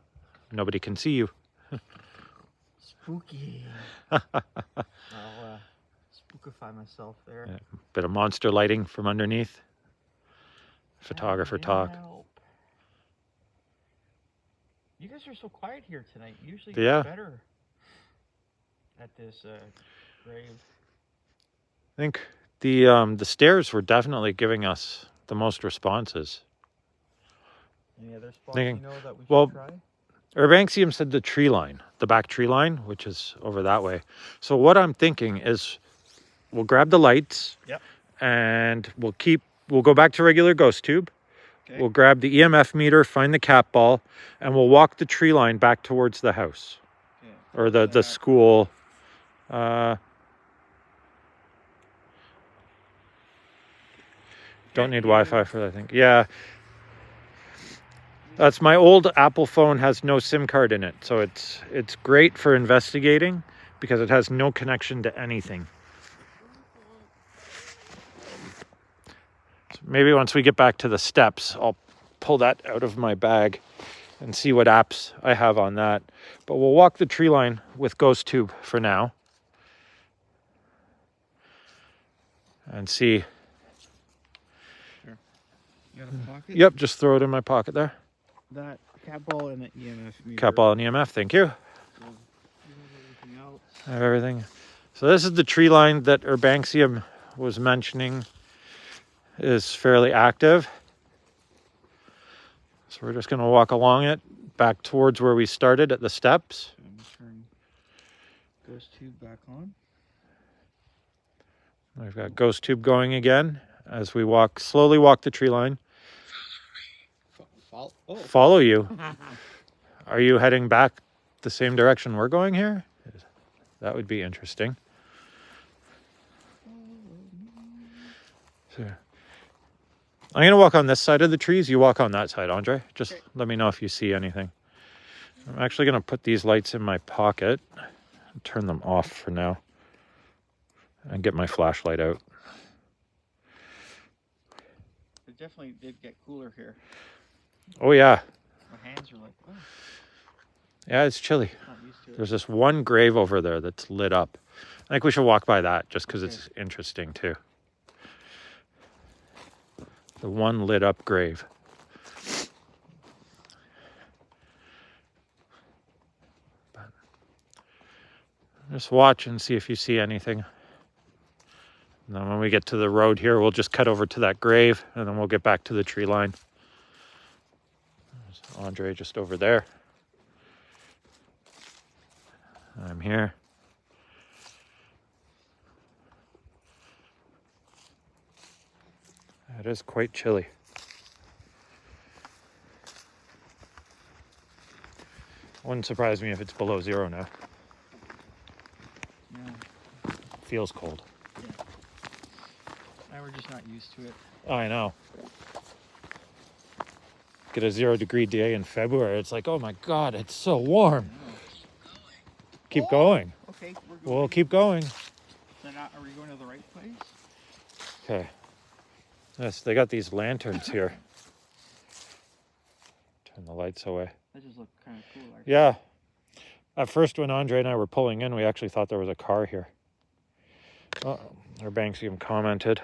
Nobody can see you. Spooky. I'll spookify myself there. Yeah. Bit of monster lighting from underneath. Photographer talk. Help. You guys are so quiet here tonight. Usually Yeah. you're better at this grave. I think the stairs were definitely giving us the most responses. Any other spots Thinking- you know that we should well, try? Urbanxium said the tree line, the back tree line, which is over that way. So what I'm thinking is we'll grab the lights. Yep. And we'll go back to regular ghost tube. Okay. We'll grab the EMF meter, find the cat ball, and we'll walk the tree line back towards the house. Okay. Or the school. Don't need Wi-Fi for that, I think. Yeah. That's my old Apple phone, has no SIM card in it. So it's great for investigating because it has no connection to anything. So maybe once we get back to the steps, I'll pull that out of my bag and see what apps I have on that. But we'll walk the tree line with Ghost Tube for now. And see. You got a pocket? Yep, just throw it in my pocket there. That cat ball and the EMF meter. Cat ball and EMF, thank you. So, you have everything else. I have everything. So this is the tree line that Urbanxium was mentioning is fairly active. So we're just going to walk along it back towards where we started at the steps. I'm gonna turn Ghost Tube back on. We've got Ghost Tube going again as we slowly walk the tree line. Oh. Follow you. Are you heading back the same direction we're going here? That would be interesting. So, I'm going to walk on this side of the trees. You walk on that side, Andre. Just let me know if you see anything. I'm actually going to put these lights in my pocket and turn them off for now and get my flashlight out. It definitely did get cooler here. Oh, yeah. My hands are like, oh, Yeah, it's chilly. not used to it. There's this one grave over there that's lit up. I think we should walk by that just because it's interesting too. The one lit up grave. But just watch and see if you see anything. And then when we get to the road here, we'll just cut over to that grave and then we'll get back to the tree line. There's Andre just over there. I'm here. It is quite chilly. Wouldn't surprise me if it's below 0 now. Yeah. Feels cold. Now we're just not used to it. I know. Get a 0 degree day in February. It's like, oh my God, it's so warm. Keep going. Okay, we're going. We'll keep going. Then are we going to the right place? Okay. Yes, they got these lanterns here. Turn the lights away. That just looked kind of cool. Yeah. At first, when Andre and I were pulling in, we actually thought there was a car here. Oh, Urbanxium commented,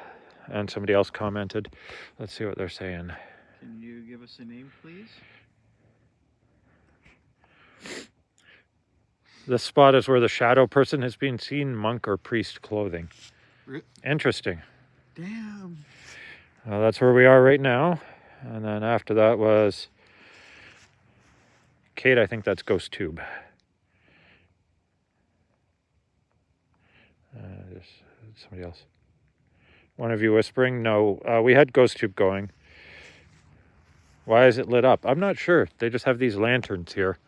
and somebody else commented. Let's see what they're saying. Can you give us a name, please? This spot is where the shadow person has been seen, monk or priest clothing. Interesting. Damn. That's where we are right now. And then after that was Kate, I think that's Ghost Tube. There's somebody else. One of you whispering? No, we had Ghost Tube going. Why is it lit up? I'm not sure. They just have these lanterns here.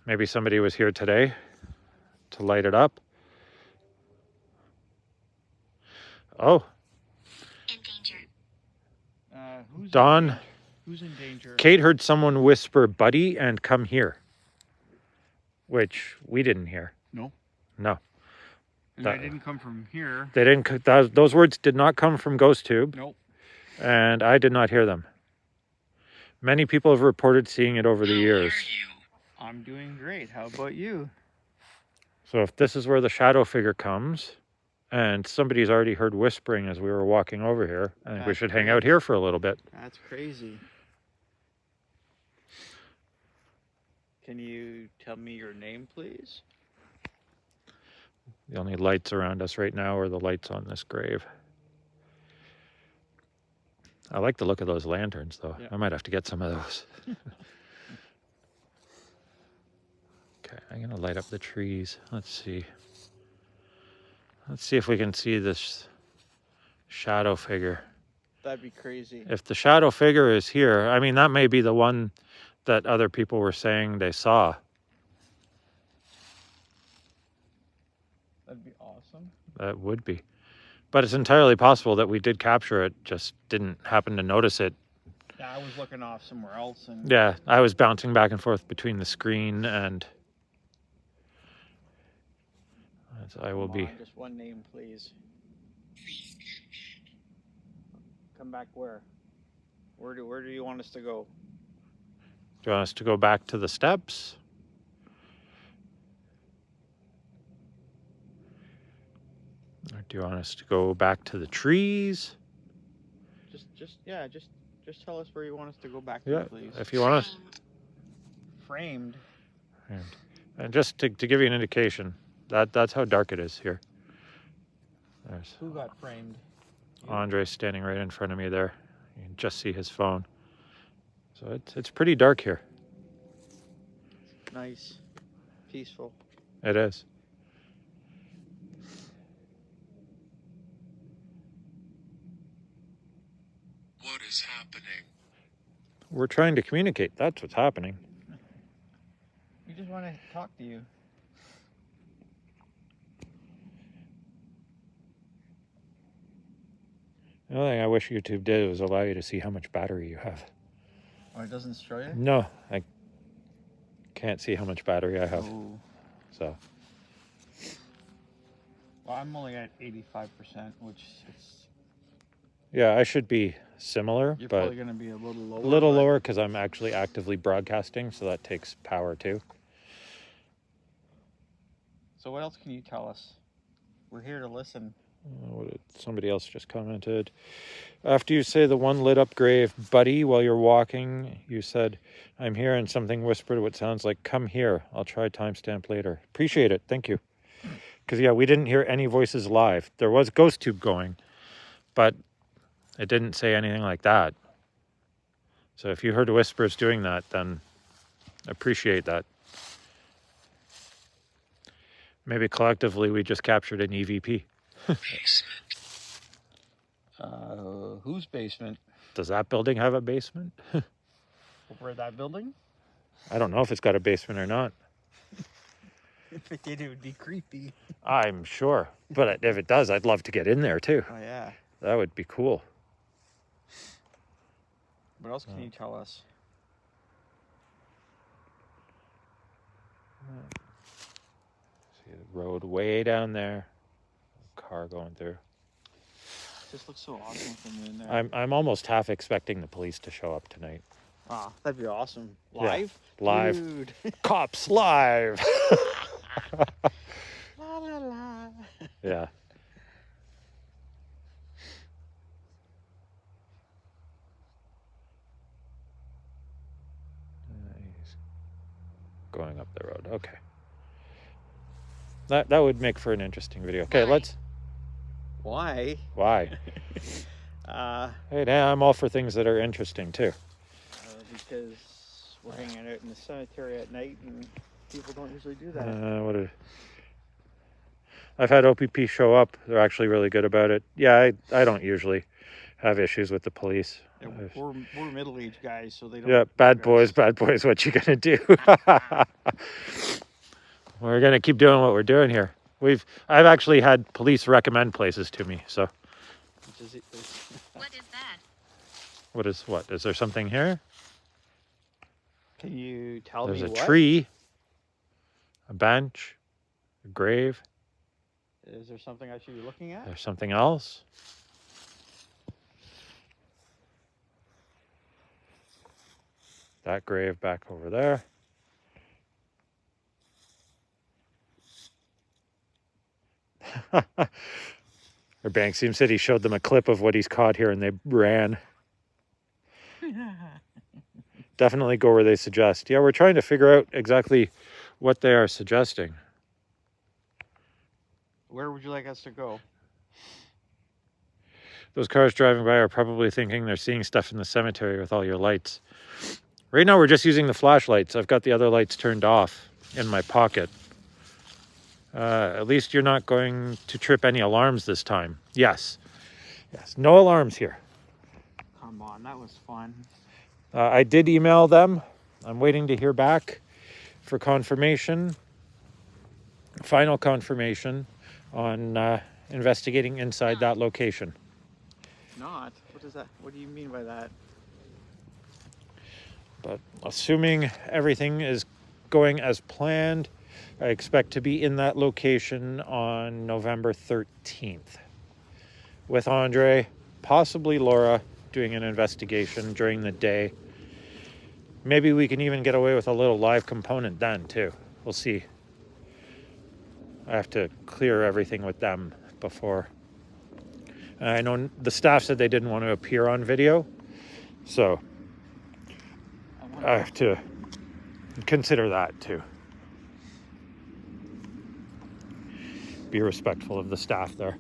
Maybe somebody was here today to light it up. Oh, In danger. Who's Dawn. In danger? Who's in danger? Kate heard someone whisper, buddy, and come here. Which we didn't hear. No. No. And I didn't come from here. They didn't. Those words did not come from Ghost Tube, Nope. and I did not hear them. Many people have reported seeing it over the years. How are you? I'm doing great. How about you? So if this is where the shadow figure comes, and somebody's already heard whispering as we were walking over here, I think we That's should hang out great. here for a little bit. That's crazy. Can you tell me your name, please? The only lights around us right now are the lights on this grave. I like the look of those lanterns, though. Yeah. I might have to get some of those. Okay, I'm going to light up the trees. Let's see. Let's see if we can see this shadow figure. That'd be crazy. If the shadow figure is here, I mean, that may be the one that other people were saying they saw. That'd be awesome. That would be. But it's entirely possible that we did capture it, just didn't happen to notice it. Yeah, I was looking off somewhere else, and Yeah, I was bouncing back and forth between the screen and... I will Come be... on, just one name, please. Come back where? Where do you want us to go? Do you want us to go back to the steps? Or do you want us to go back to the trees? Just tell us where you want us to go back Yeah, to, please. if you want us... Framed. And just to give you an indication, that's how dark it is here. There's Who got framed? You? Andre standing right in front of me there. You can just see his phone. So it's pretty dark here. Nice. Peaceful. It is. What is happening? We're trying to communicate. That's what's happening. We just want to talk to you. The only thing I wish YouTube did was allow you to see how much battery you have. Oh, it doesn't show you? No, I can't see how much battery I have. Oh. So Well, I'm only at 85%, which is... yeah, I should be similar, You're but probably going to be a little lower. a little but- lower because I'm actually actively broadcasting, so that takes power too. So what else can you tell us? We're here to listen. Somebody else just commented. After you say the one lit up grave, buddy, while you're walking, you said, I'm here, and something whispered what sounds like, come here. I'll try timestamp later. Appreciate it. Thank you. Because, yeah, we didn't hear any voices live. There was GhostTube going, but it didn't say anything like that. So if you heard whispers doing that, then appreciate that. Maybe collectively we just captured an EVP. Basement. Whose basement? Does that building have a basement? Over at that building? I don't know if it's got a basement or not. If it did, it would be creepy. I'm sure. But if it does, I'd love to get in there too. Oh, yeah. That would be cool. What else can you tell us? See the road way down there. Car going through. This looks so awesome from in there. I'm almost half expecting the police to show up tonight. Ah, that'd be awesome. Yeah, Live? live. Dude. Cops live. La, la, la. Yeah. He's going up the road. Okay. That would make for an interesting video. Okay, Why? let's. Why? Why? Hey, now I'm all for things that are interesting too. Because we're hanging out in the cemetery at night and people don't usually do that. I've had OPP show up. They're actually really good about it. Yeah, I don't usually have issues with the police. Yeah, we're middle-aged guys, so they don't. Yeah, bad boys. What you gonna do? We're gonna keep doing what we're doing here. I've actually had police recommend places to me. So Which is it? What is that? what? Is there something here? Can you tell There's me a what? tree, a bench, a grave. Is there something I should be looking at? There's something else. That grave back over there. Or Banksy said he showed them a clip of what he's caught here and they ran. Definitely go where they suggest. Yeah, we're trying to figure out exactly what they are suggesting. Where would you like us to go? Those cars driving by are probably thinking they're seeing stuff in the cemetery with all your lights. Right now we're just using the flashlights. I've got the other lights turned off in my pocket. At least you're not going to trip any alarms this time. Yes. Yes, no alarms here. Come on, that was fun. I did email them. I'm waiting to hear back for confirmation, final confirmation on investigating inside that location. Not? What is that? What do you mean by that? But assuming everything is going as planned, I expect to be in that location on November 13th with Andre, possibly Laura, doing an investigation during the day. Maybe we can even get away with a little live component then too. We'll see. I have to clear everything with them before. I know the staff said they didn't want to appear on video, so I have to consider that too. Be respectful of the staff there.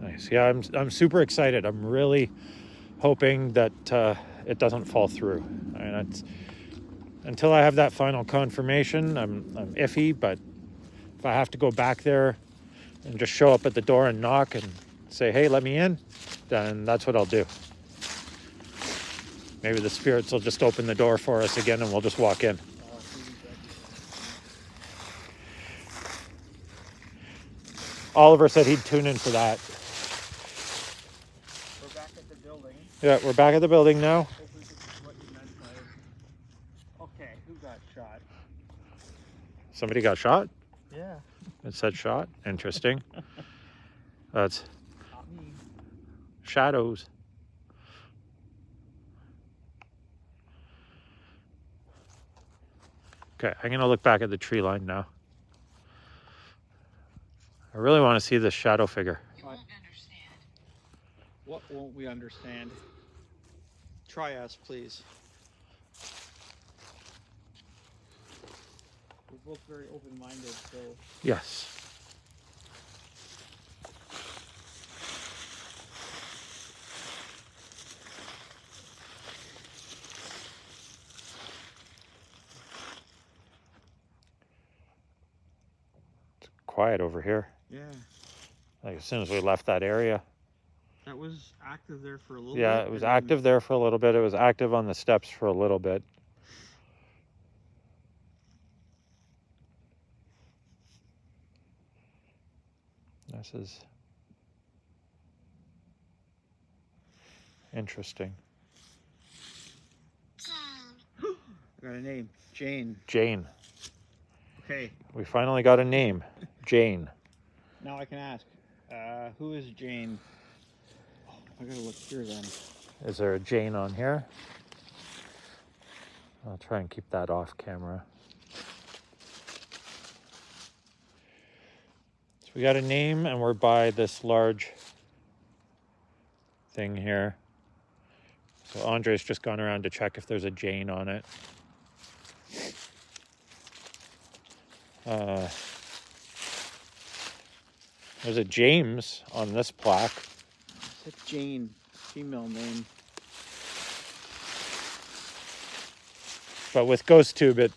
Nice. Yeah, I'm super excited. I'm really hoping that it doesn't fall through. I mean, until I have that final confirmation, I'm iffy. But if I have to go back there and just show up at the door and knock and say, "Hey, let me in," then that's what I'll do. Maybe the spirits will just open the door for us again, and we'll just walk in. Oliver said he'd tune in for that. We're back at the building. Yeah, we're back at the building now. Hopefully this is what you meant by... Okay, who got shot? Somebody got shot? Yeah. It said shot. Interesting. That's Not me. shadows. Okay, I'm going to look back at the tree line now. I really want to see this shadow figure. You won't understand. What won't we understand? Try us, please. We're both very open-minded, so... Yes. It's quiet over here. Yeah. Like as soon as we left that area. That was active there for a little bit. Yeah, it was and then- active there for a little bit. It was active on the steps for a little bit. This is interesting. I got a name. Jane. Jane. Okay, We finally got a name. Jane. now I can ask. Who is Jane? Oh, I gotta look here then. Is there a Jane on here? I'll try and keep that off camera. So we got a name and we're by this large thing here. So Andre's just gone around to check if there's a Jane on it. There's a James on this plaque. It's a Jane, female name. But with GhostTube,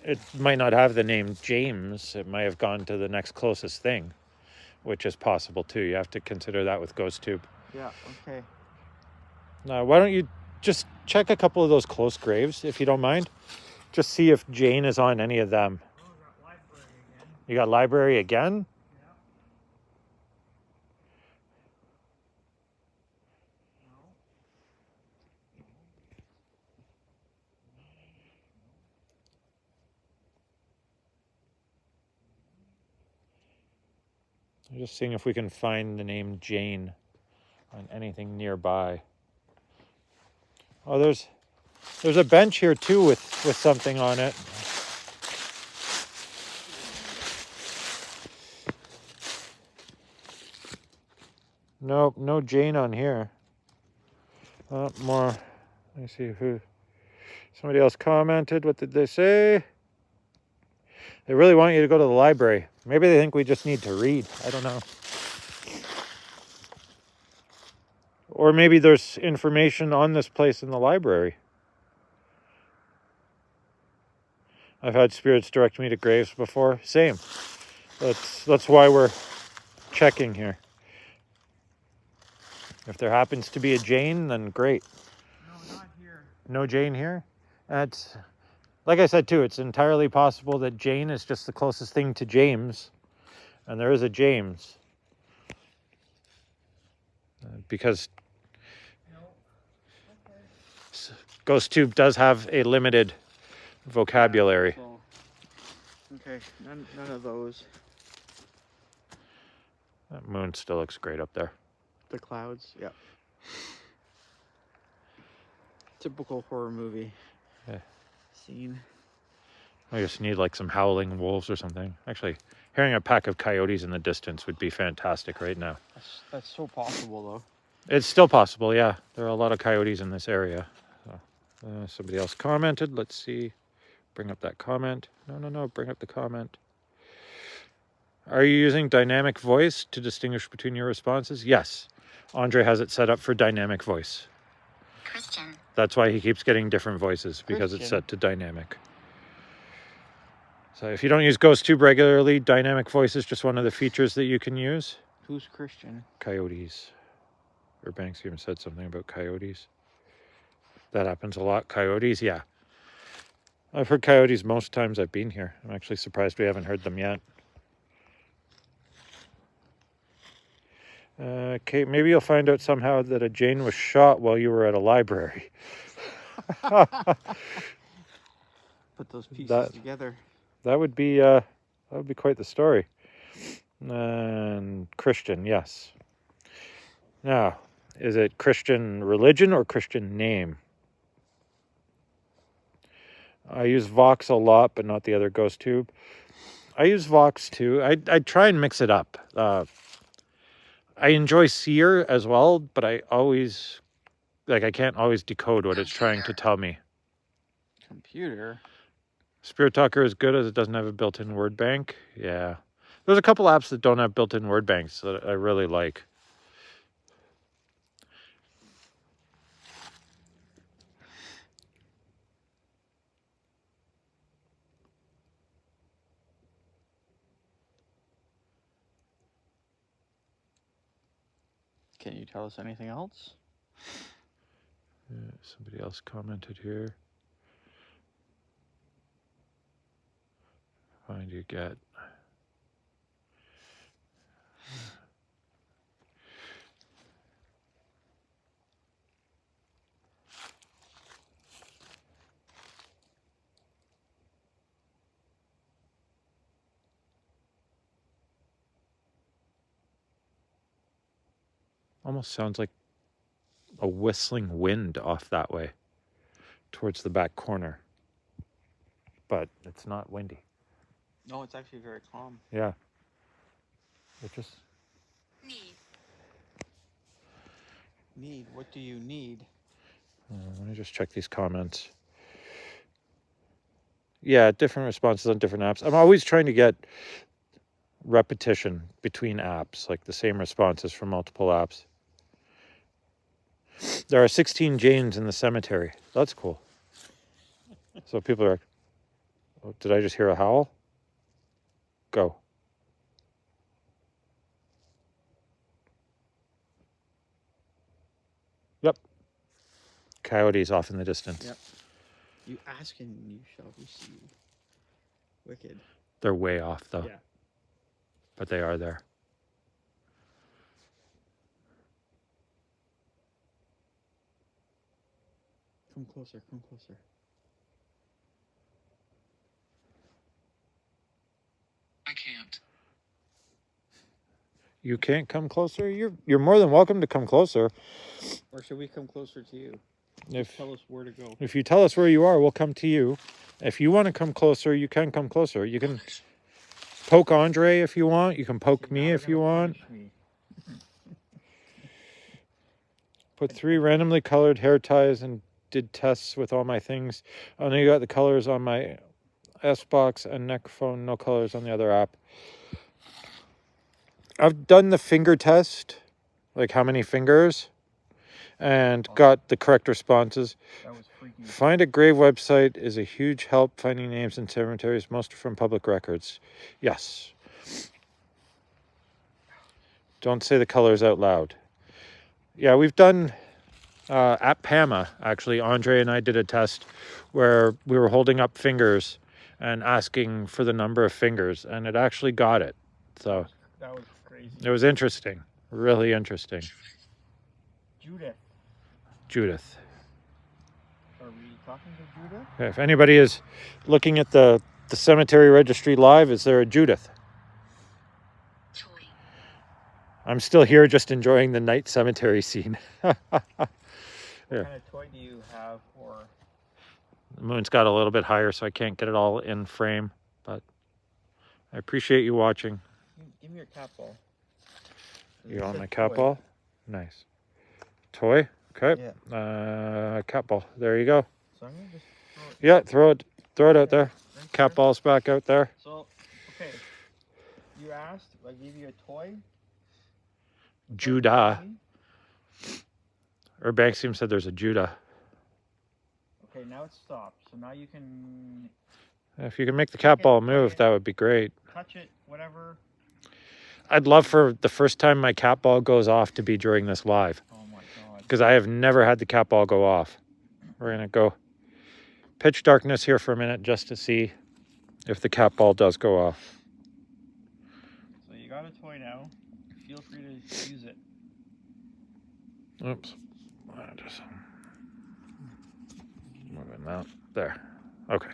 it might not have the name James. It might have gone to the next closest thing, which is possible too. You have to consider that with GhostTube. Yeah, okay. Now, why don't you just check a couple of those close graves, if you don't mind? Just see if Jane is on any of them. You got library again? I'm just seeing if we can find the name Jane on anything nearby. Oh, there's There's a bench here too with something on it. Nope, no Jane on here. More. Let me see who. Somebody else commented. What did they say? They really want you to go to the library. Maybe they think we just need to read. I don't know. Or maybe there's information on this place in the library. I've had spirits direct me to graves before. Same. That's why we're checking here. If there happens to be a Jane, then great. No, not here. No Jane here? That's, like I said too, it's entirely possible that Jane is just the closest thing to James. And there is a James. Because Ghost Tube does have a limited vocabulary. So, okay, none of those. That moon still looks great up there. The clouds, yeah. Typical horror movie. Yeah. Scene. I just need like some howling wolves or something. Actually, hearing a pack of coyotes in the distance would be fantastic right now. That's so possible though. It's still possible, yeah. There are a lot of coyotes in this area. So, somebody else commented. Let's see. Bring up that comment. No. Bring up the comment. Are you using dynamic voice to distinguish between your responses? Yes. Andre has it set up for dynamic voice. Christian. That's why he keeps getting different voices, because it's Christian. set to dynamic. So if you don't use GhostTube regularly, dynamic voice is just one of the features that you can use. Who's Christian? Coyotes. Urbanks even said something about coyotes. That happens a lot. Coyotes, yeah. I've heard coyotes most times I've been here. I'm actually surprised we haven't heard them yet. Okay, maybe you'll find out somehow that a Jane was shot while you were at a library. Put those pieces That- together. That would be quite the story. And Christian, yes. Now, is it Christian religion or Christian name? I use Vox a lot, but not the other GhostTube. I use Vox too. I try and mix it up. I enjoy Seer as well, but I can't always decode what it's trying to tell me. Computer. Spirit Talker is good as it doesn't have a built-in word bank. Yeah. There's a couple apps that don't have built-in word banks that I really like. Can you tell us anything else? Somebody else commented here. Find you get. Almost sounds like a whistling wind off that way towards the back corner. But it's not windy. No, it's actually very calm. Yeah. It just Need. What do you need? let me just check these comments. Yeah, different responses on different apps. I'm always trying to get repetition between apps, like the same responses from multiple apps. There are 16 Janes in the cemetery. That's cool. So people are, oh, did I just hear a howl? Go. Yep. Coyotes off in the distance. Yep. You ask and you shall receive. Wicked. They're way off though. Yeah. But they are there. Come closer, come closer. I can't. You can't come closer? You're more than welcome to come closer. Or should we come closer to you? Tell us where to go. If you tell us where you are, we'll come to you. If you want to come closer, you can come closer. You can poke Andre if you want. You can poke me if you want. Put 3 randomly colored hair ties and did tests with all my things. I know you got the colors on my S-Box and neck phone, no colors on the other app. I've done the finger test, like how many fingers, and got the correct responses. That was freaky. Find a grave website is a huge help finding names in cemeteries, most from public records. Yes. Don't say the colors out loud. Yeah, we've done at PAMA, actually, Andre and I did a test where we were holding up fingers and asking for the number of fingers, and it actually got it. So That was crazy. it was interesting, really interesting. Judith. Are we talking to Judith? If anybody is looking at the cemetery registry live, is there a Judith? Toy. I'm still here just enjoying the night cemetery scene. What Yeah. kind of toy do you have? Or The moon's got a little bit higher, so I can't get it all in frame, but I appreciate you watching. give me your cat ball. You It on said my cat toy. ball? Nice. Toy? Okay. Yeah. Cat ball. There you go. So I'm gonna just throw it Yeah, throw it out there. right Cat there. ball's back out there. So, okay. You asked. I gave you a toy. Judah. Or Banksium said there's a Judah. Okay, now it's stopped. So now you can If you can make the cat ball move, that would be great. touch it, whatever. I'd love for the first time my cat ball goes off to be during this live, Oh my god. because I have never had the cat ball go off. We're going to go pitch darkness here for a minute just to see if the cat ball does go off. So you got a toy now. Feel free to use it. Oops. Just moving that. There. Okay.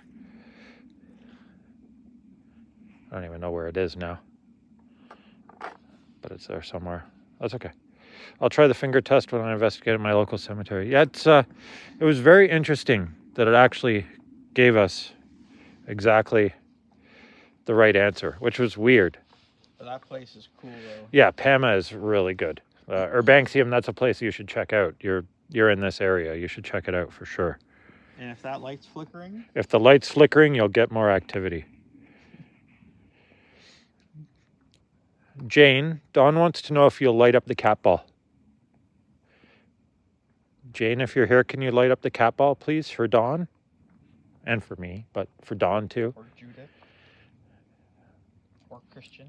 I don't even know where it is now. But it's there somewhere. That's okay. I'll try the finger test when I investigate at my local cemetery. Yeah, it was very interesting that it actually gave us exactly the right answer, which was weird. But that place is cool though. Yeah, PAMA is really good. Urbanxium, that's a place you should check out. You're in this area. You should check it out for sure. And if that light's flickering, If the light's flickering, you'll get more activity. Jane, Dawn wants to know if you'll light up the cat ball. Jane, if you're here, can you light up the cat ball, please, for Dawn? And for me, but for Dawn too. or Judith, or Christian.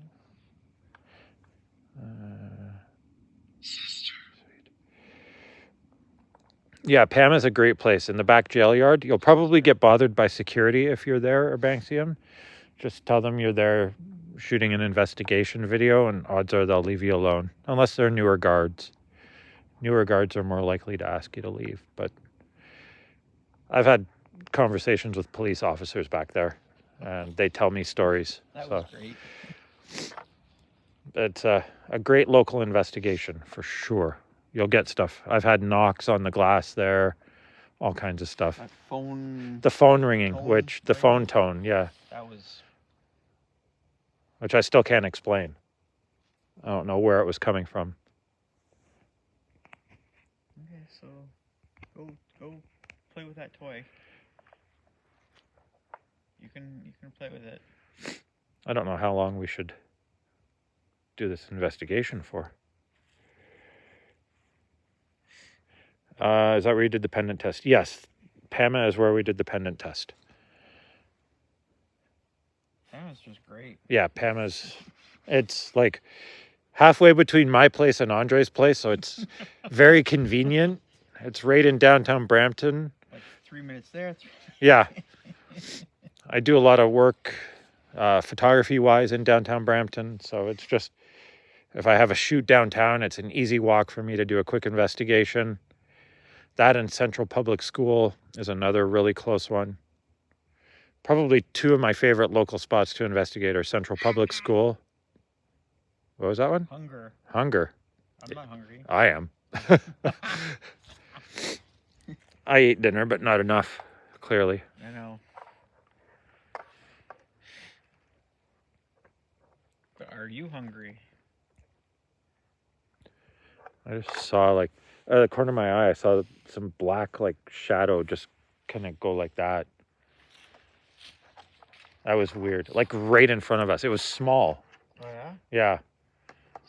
Yeah, Pam is a great place. In the back jail yard, you'll probably get bothered by security if you're there, Urbanxium. Just tell them you're there shooting an investigation video, and odds are they'll leave you alone. Unless they're newer guards. Newer guards are more likely to ask you to leave. But I've had conversations with police officers back there, and they tell me stories. That So was great. it's a great local investigation for sure. You'll get stuff. I've had knocks on the glass there, all kinds of stuff. That phone. The phone ringing, Tone which the ringing? phone tone, yeah, That was. which I still can't explain. I don't know where it was coming from. Okay, so go play with that toy. You can play with it. I don't know how long we should do this investigation for. Is that where you did the pendant test? Yes, PAMA is where we did the pendant test. That was just great. Yeah, PAMA's, it's like halfway between my place and Andre's place, so it's very convenient. It's right in downtown Brampton. Like 3 minutes there. Yeah. I do a lot of work photography-wise in downtown Brampton, so it's just, if I have a shoot downtown, it's an easy walk for me to do a quick investigation. That and Central Public School is another really close one. Probably two of my favorite local spots to investigate are Central Public School. What was that one? Hunger. Hunger. I'm not hungry. I am. I ate dinner, but not enough, clearly. I know. But are you hungry? I just saw, like, out of the corner of my eye, I saw some black, like, shadow just kind of go like that. That was weird. Like, right in front of us. It was small. Oh yeah. Yeah.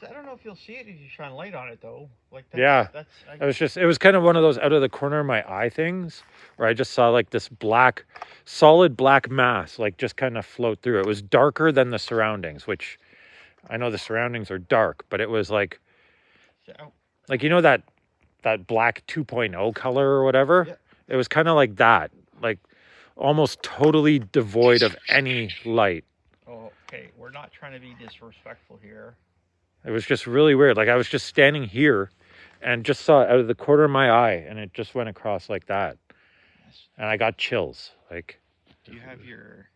So I don't know if you'll see it if you shine light on it though. Like that's, Yeah. that's It was kind of one of those out of the corner of my eye things where I just saw, like, this black, solid black mass, like, just kind of float through. It was darker than the surroundings, which I know the surroundings are dark, but it was like, So, you know, that black 2.0 color or whatever. Yeah. It was kind of like that, like almost totally devoid of any light. oh, okay. We're not trying to be disrespectful here. It was just really weird. Like, I was just standing here and just saw it out of the corner of my eye, and it just went across like that, Yes. and I got chills. Like, Do you have your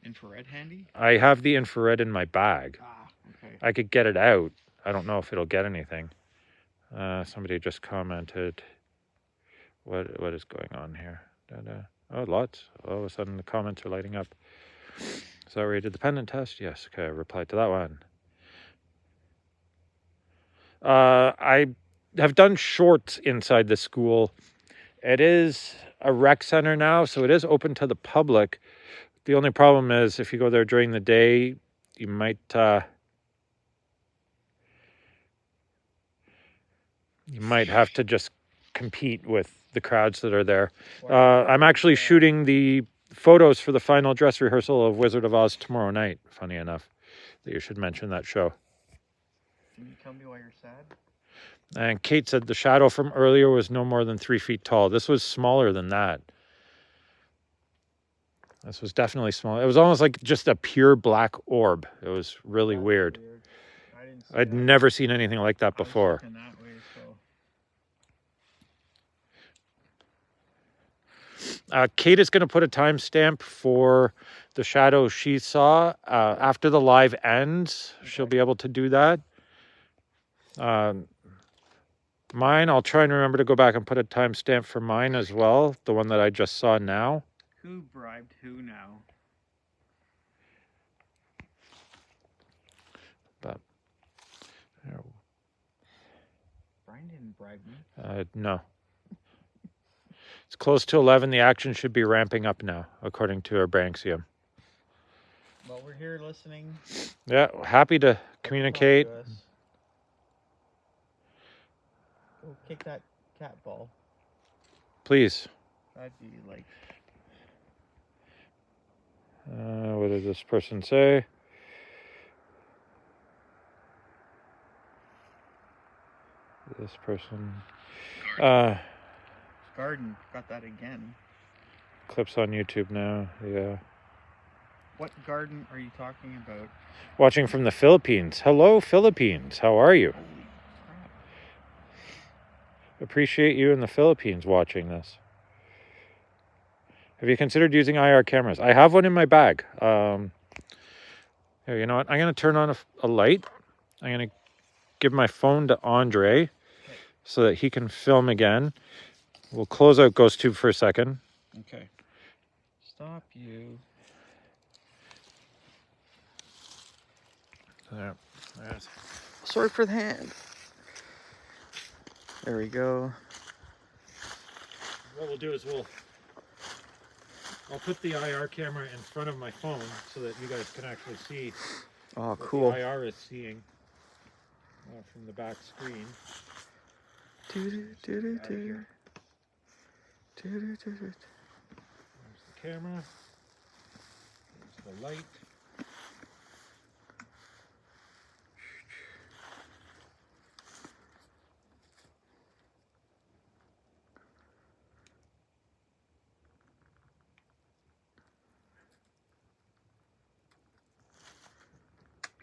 infrared handy? I have the infrared in my bag. Ah, okay. I could get it out. I don't know if it'll get anything. Somebody just commented, what is going on here? Oh, lots. All of a sudden the comments are lighting up. So I rated the pendant test? Yes. Okay, I replied to that one. I have done shorts inside the school. It is a rec center now, so it is open to the public. The only problem is if you go there during the day, you might have to just compete with the crowds that are there. I'm actually shooting the photos for the final dress rehearsal of Wizard of Oz tomorrow night. Funny enough that you should mention that show. Can you tell me why you're sad? And Kate said the shadow from earlier was no more than 3 feet tall. This was smaller than that. This was definitely small. It was almost like just a pure black orb. It was really That's weird. I didn't see I'd that. never seen anything like that I was before. looking that way, so. Kate is going to put a timestamp for the shadow she saw after the live ends. She'll be able to do that. Mine, I'll try and remember to go back and put a timestamp for mine as well, the one that I just saw now. Who bribed who now? But Brian didn't bribe me. no. It's close to 11. The action should be ramping up now, according to our Branxium. Well, we're here listening. Yeah, happy to communicate. Talk to us. Go kick that cat ball. Please. That'd be like. What did this person say? This person. Garden. Got that again. Clips on YouTube now. Yeah. What garden are you talking about? Watching from the Philippines. Hello, Philippines. How are you? Holy crap. Appreciate you in the Philippines watching this. Have you considered using IR cameras? I have one in my bag. Here, you know what? I'm going to turn on a light. I'm going to give my phone to Andre so that he can film again. We'll close out GhostTube for a second. Okay. Stop you. There. Sorry for the hand. There we go. What we'll do is I'll put the IR camera in front of my phone so that you guys can actually see Oh, what cool. the IR is seeing from the back screen. There's the camera. There's the light.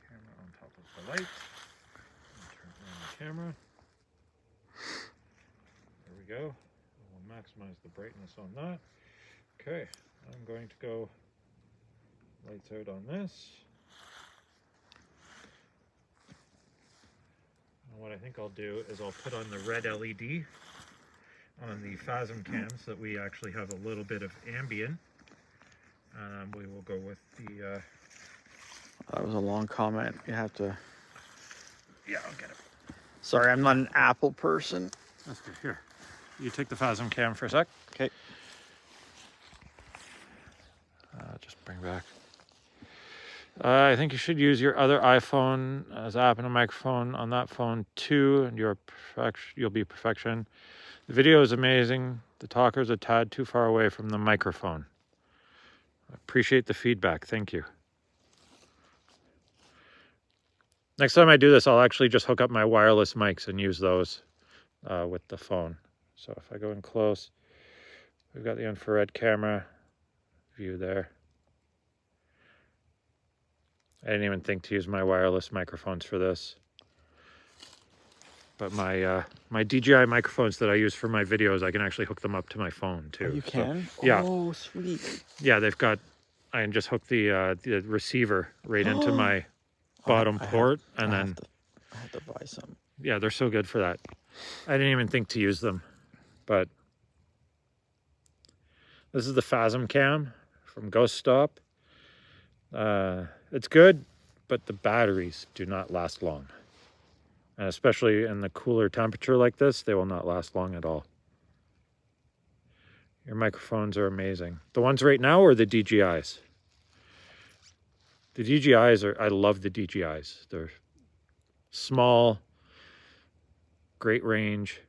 Camera on top of the light. Turn on the camera. There we go. We'll maximize the brightness on that. Okay, I'm going to go lights out on this. And what I think I'll do is I'll put on the red LED on the Phasm cam so that we actually have a little bit of ambient. We will go with the, That was a long comment. You have to. yeah, I'll get it. Sorry, I'm not an Apple person. That's good. Here, you take the Phasm cam for a sec. Okay. Just bring back. I think you should use your other iPhone as app and a microphone on that phone too, and you'll be perfection. The video is amazing. The talker's a tad too far away from the microphone. I appreciate the feedback. Thank you. Next time I do this, I'll actually just hook up my wireless mics and use those with the phone. So if I go in close, we've got the infrared camera view there. I didn't even think to use my wireless microphones for this. But my my DJI microphones that I use for my videos, I can actually hook them up to my phone too. You can? yeah. Oh, sweet. Yeah, they've got. I can just hook the receiver right into my bottom port, and then I have to buy some. yeah, they're so good for that. I didn't even think to use them, but this is the Phasm cam from Ghost Stop. It's good, but the batteries do not last long. And especially in the cooler temperature like this, they will not last long at all. Your microphones are amazing. The ones right now or the DJIs? The DJIs are, I love the DJIs. They're small, great range.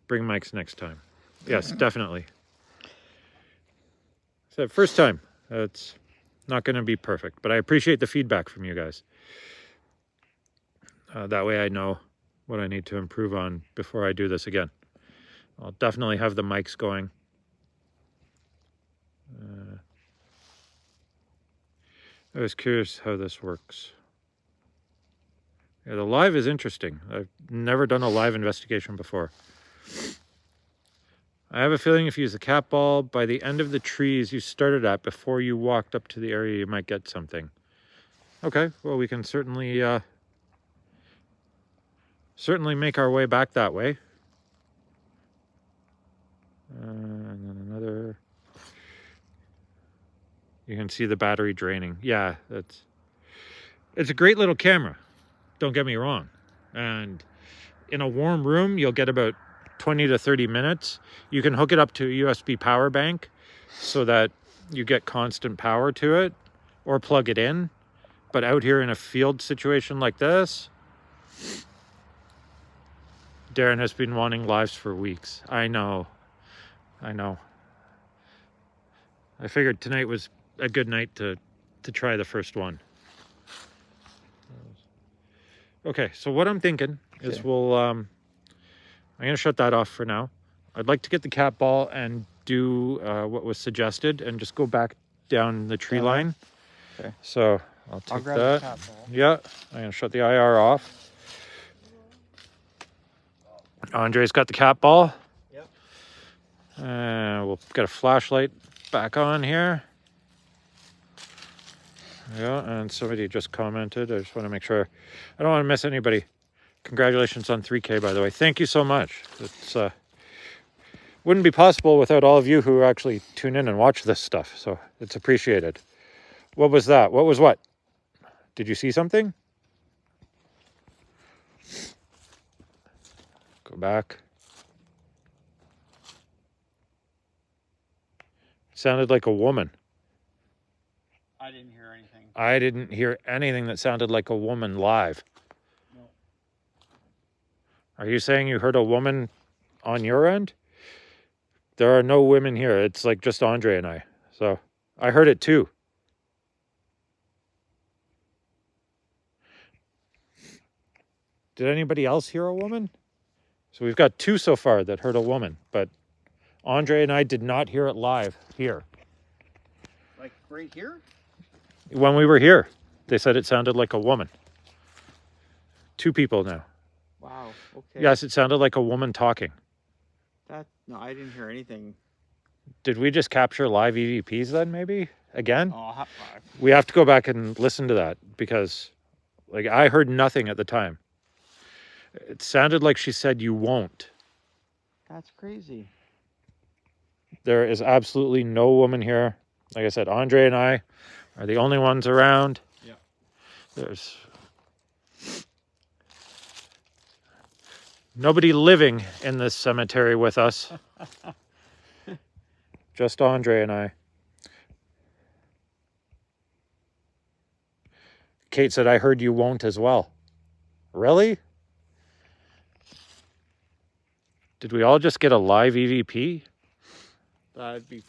Bring mics next time. Yes, definitely. So first time, it's not going to be perfect, but I appreciate the feedback from you guys. That way I know what I need to improve on before I do this again. I'll definitely have the mics going. I was curious how this works. Yeah, the live is interesting. I've never done a live investigation before. I have a feeling if you use the cat ball, by the end of the trees you started at before you walked up to the area, you might get something. Okay, well, we can certainly make our way back that way. And then another. You can see the battery draining. Yeah, it's a great little camera. Don't get me wrong. And in a warm room, you'll get about 20 to 30 minutes. You can hook it up to a USB power bank so that you get constant power to it, or plug it in. But out here in a field situation like this, Darren has been wanting lives for weeks. I know. I figured tonight was a good night to try the first one. Okay, so what I'm thinking is I'm going to shut that off for now. I'd like to get the cat ball and do what was suggested and just go back down the tree line. Okay. So I'll take grab that. the cat ball. Yeah, I'm going to shut the IR off. Andre's got the cat ball. Yep. We'll get a flashlight back on here. Yeah, and somebody just commented. I just want to make sure. I don't want to miss anybody. Congratulations on 3K, by the way. Thank you so much. It's wouldn't be possible without all of you who actually tune in and watch this stuff. So it's appreciated. What was that? What was what? Did you see something? Go back. It sounded like a woman. I didn't hear anything. I didn't hear anything that sounded like a woman live. No. Are you saying you heard a woman on your end? There are no women here. It's like just Andre and I. So I heard it too. Did anybody else hear a woman? So we've got two so far that heard a woman, but Andre and I did not hear it live here. Like right here? When we were here, they said it sounded like a woman. Two people now. Wow. Okay. Yes, it sounded like a woman talking. No, I didn't hear anything. Did we just capture live EVPs then, maybe? Again? Oh, We have to go back and listen to that because Like, I heard nothing at the time. It sounded like she said, "You won't." That's crazy. There is absolutely no woman here. Like I said, Andre and I are the only ones around. Yeah. There's nobody living in this cemetery with us. Just Andre and I. Kate said, "I heard you won't as well." Really? Did we all just get a live EVP? That'd be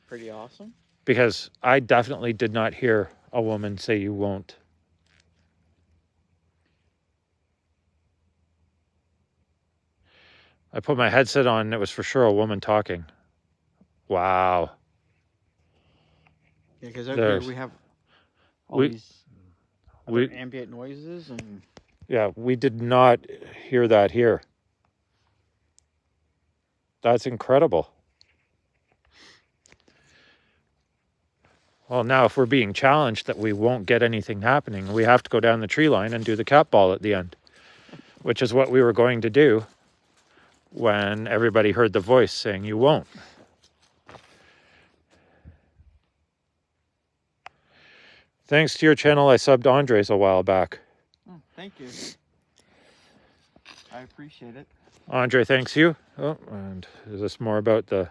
pretty awesome. Because I definitely did not hear a woman say "you won't." I put my headset on and it was for sure a woman talking. Wow. Yeah, because out There's- here we have all we- these we- other ambient noises and Yeah, we did not hear that here. That's incredible. Well, now if we're being challenged that we won't get anything happening, we have to go down the tree line and do the cat ball at the end, which is what we were going to do when everybody heard the voice saying "you won't." Thanks to your channel, I subbed Andres a while back. oh, thank you. I appreciate it. Andre, thanks you. Oh, and is this more about the...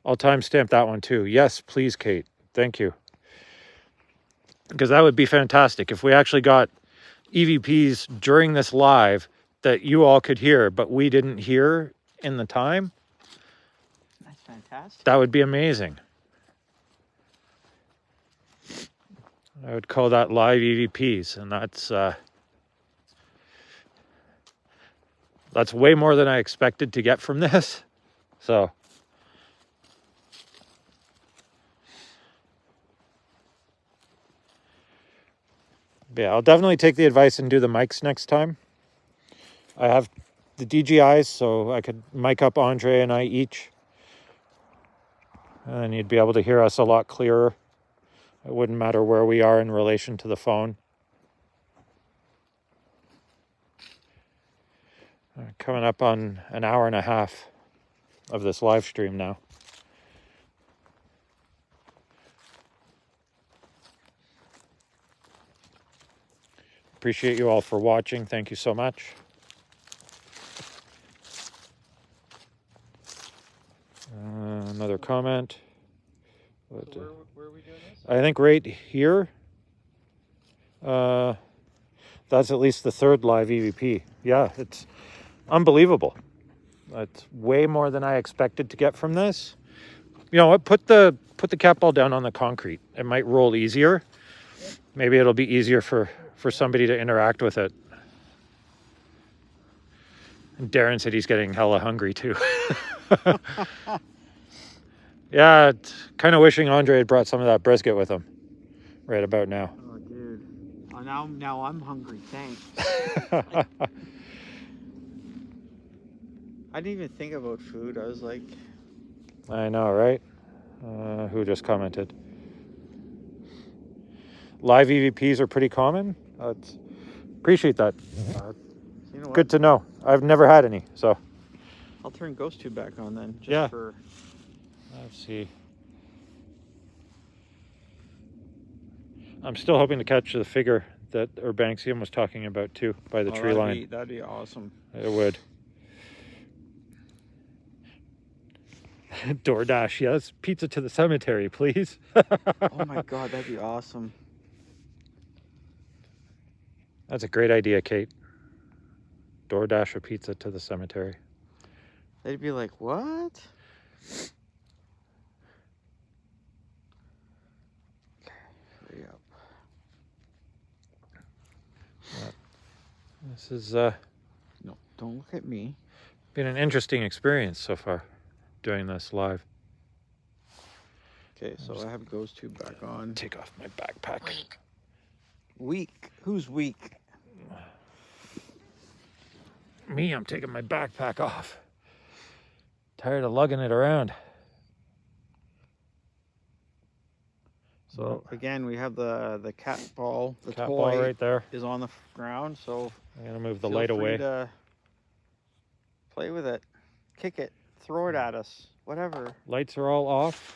I'll timestamp that one too. Yes, please, Kate. Thank you. Because that would be fantastic if we actually got EVPs during this live that you all could hear, but we didn't hear in the time. That's fantastic. That would be amazing. I would call that live EVPs, and that's way more than I expected to get from this. So yeah, I'll definitely take the advice and do the mics next time. I have the DJIs, so I could mic up Andre and I each. And then you'd be able to hear us a lot clearer. It wouldn't matter where we are in relation to the phone. Coming up on an hour and a half of this live stream now. Appreciate you all for watching. Thank you so much. Another comment. But, Where are we doing this? I think right here, that's at least the third live EVP. Yeah, it's unbelievable. That's way more than I expected to get from this. You know what? Put the cat ball down on the concrete. It might roll easier. Maybe it'll be easier for somebody to interact with it. And Darren said he's getting hella hungry too. Yeah, kind of wishing Andre had brought some of that brisket with him right about now. Oh, dude. Oh, now I'm hungry. Thanks. I didn't even think about food. I was like, I know, right? Who just commented? Live EVPs are pretty common. Appreciate that. you know what? Good to know. I've never had any, so I'll turn GhostTube back on then. Just Yeah. for let's see. I'm still hoping to catch the figure that Urbanxium was talking about too by the tree line. That'd be awesome. It would. DoorDash, yes. Pizza to the cemetery, please. Oh my god, that'd be awesome. That's a great idea, Kate. DoorDash a pizza to the cemetery. They'd be like, what? Hurry up. This has No, don't look at me. been an interesting experience so far, doing this live. Okay, so I have GhostTube back on. Take off my backpack. Weak. Weak? Who's weak? Me, I'm taking my backpack off. Tired of lugging it around. So again, we have the cat ball. The Cat toy ball right there. is on the ground, so I'm gonna move the feel light free away. to play with it, kick it, throw it at us, whatever. Lights are all off.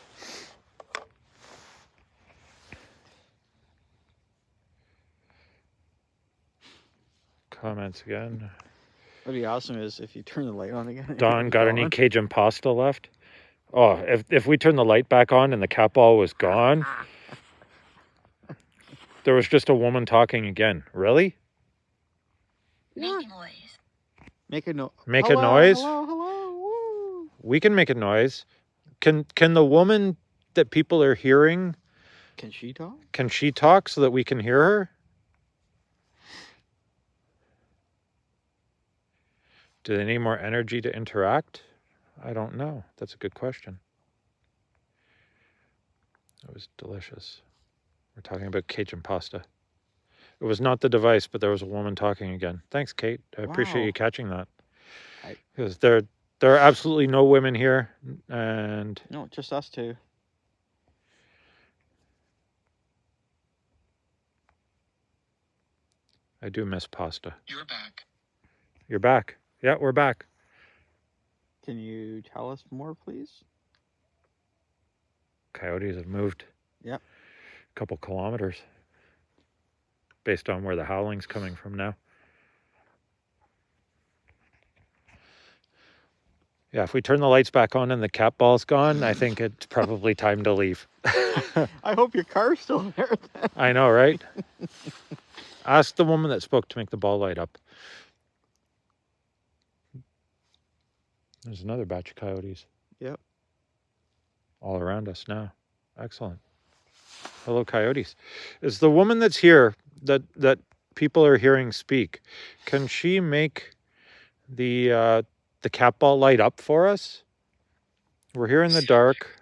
Comments again. What'd be awesome is if you turn the light on again. Don, got any Cajun pasta left? Oh, if we turn the light back on and the cat ball was gone, there was just a woman talking again. Really? Make noise. Make a noise. Make a noise? Hello, hello. Woo. We can make a noise. Can the woman that people are hearing, Can she talk? can she talk so that we can hear her? Do they need more energy to interact? I don't know. That's a good question. It was delicious. We're talking about Cajun pasta. It was not the device, but there was a woman talking again. Thanks, Kate. I appreciate Wow. you catching that. I- Because there are absolutely no women here, and No, just us two. I do miss pasta. You're back. You're back. Yeah, we're back. Can you tell us more, please? Coyotes have moved. Yep. A couple kilometers. Based on where the howling's coming from now. Yeah, if we turn the lights back on and the cat ball's gone, I think it's probably time to leave. I hope your car's still there. I know, right? Ask the woman that spoke to make the ball light up. There's another batch of coyotes. Yep. All around us now. Excellent. Hello, coyotes. Is the woman that's here that people are hearing speak, can she make the cat ball light up for us? We're here in the dark,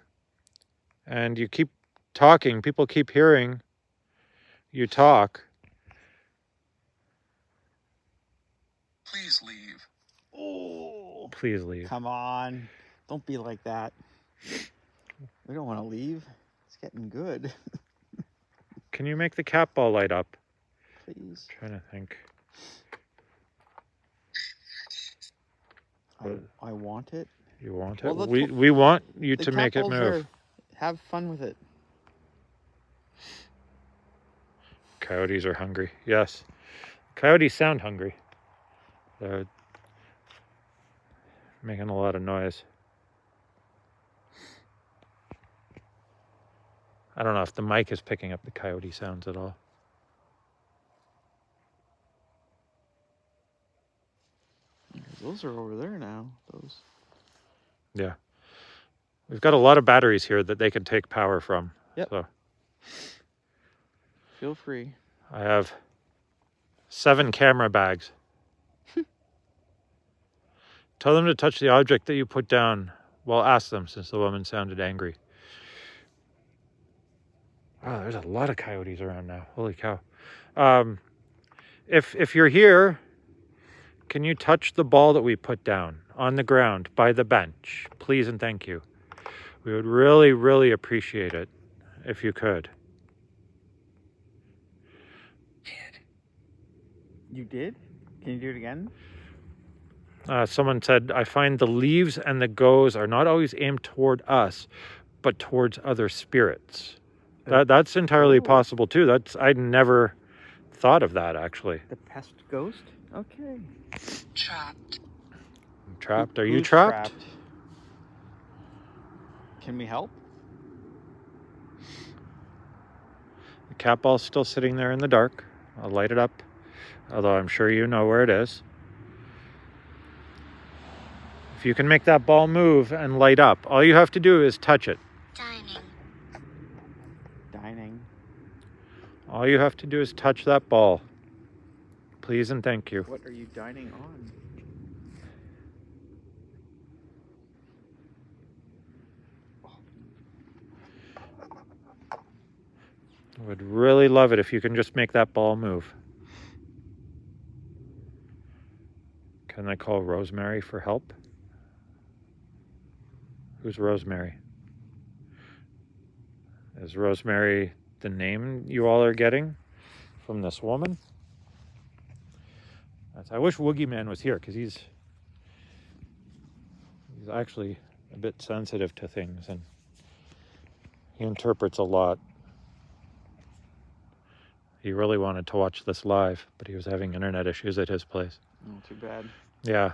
and you keep talking. People keep hearing you talk. Please leave. Oh, Please leave. come on. Don't be like that. We don't want to leave. It's getting good. Can you make the cat ball light up? Please. Trying to think. I want it. You want it? Well, the We want you The to make it cat ball's move. there. Have fun with it. Coyotes are hungry. Yes. Coyotes sound hungry. They're making a lot of noise. I don't know if the mic is picking up the coyote sounds at all. Those are over there now. Those. Yeah. We've got a lot of batteries here that they can take power from. Yep. So Feel free. I have 7 camera bags. Tell them to touch the object that you put down. Well, ask them, since the woman sounded angry. Wow, there's a lot of coyotes around now. Holy cow. If you're here, can you touch the ball that we put down on the ground by the bench? Please and thank you. We would really, really appreciate it if you could. You did? Can you do it again? Someone said, I find the leaves and the goes are not always aimed toward us, but towards other spirits. That's entirely possible too. I'd never thought of that, actually. The pest ghost? Okay. Trapped. I'm trapped. Are you Who's trapped? Can we help? The cat ball's still sitting there in the dark. I'll light it up, although I'm sure you know where it is. If you can make that ball move and light up, all you have to do is touch it. Dining. Dining. All you have to do is touch that ball. Please and thank you. What are you dining on? I would really love it if you can just make that ball move. Can I call Rosemary for help? Who's Rosemary? Is Rosemary the name you all are getting from this woman. I wish Woogie Man was here because he's actually a bit sensitive to things and he interprets a lot. He really wanted to watch this live, but he was having internet issues at his place. Oh, too bad. Yeah.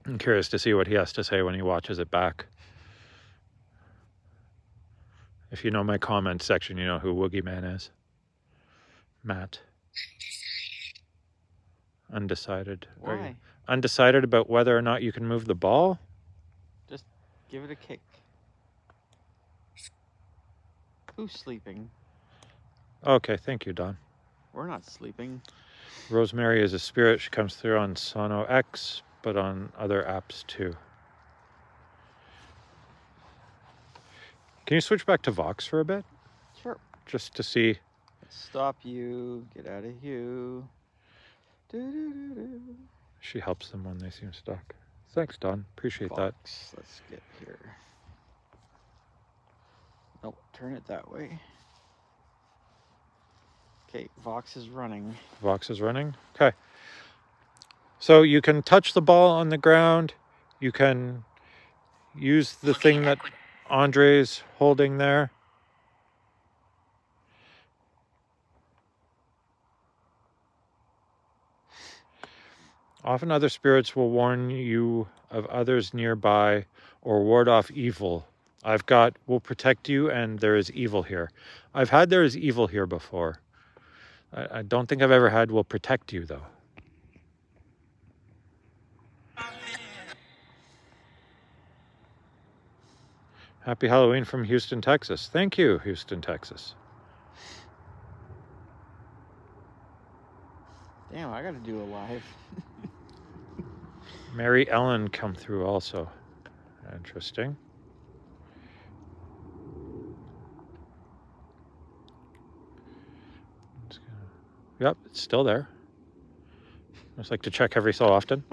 I'm curious to see what he has to say when he watches it back. If you know my comment section, you know who Woogie Man is. Matt. Undecided. Are you Why? undecided about whether or not you can move the ball? Just give it a kick. Who's sleeping? Okay, thank you, Don. We're not sleeping. Rosemary is a spirit. She comes through on Sono X, but on other apps too. Can you switch back to Vox for a bit? Sure. Just to see. Stop you. Get out of you. Do-do-do-do. She helps them when they seem stuck. Thanks, Don. Appreciate that. Vox. Let's get here. Nope, turn it that way. Okay, Vox is running. Vox is running. Okay. So you can touch the ball on the ground. You can use the thing that Andre's holding there. Often other spirits will warn you of others nearby or ward off evil. I've got will protect you and there is evil here. I've had there is evil here before. I don't think I've ever had will protect you though. Happy Halloween from Houston, Texas. Thank you, Houston, Texas. Damn, I gotta do a live. Mary Ellen come through also. Interesting. Yep, it's still there. I just like to check every so often.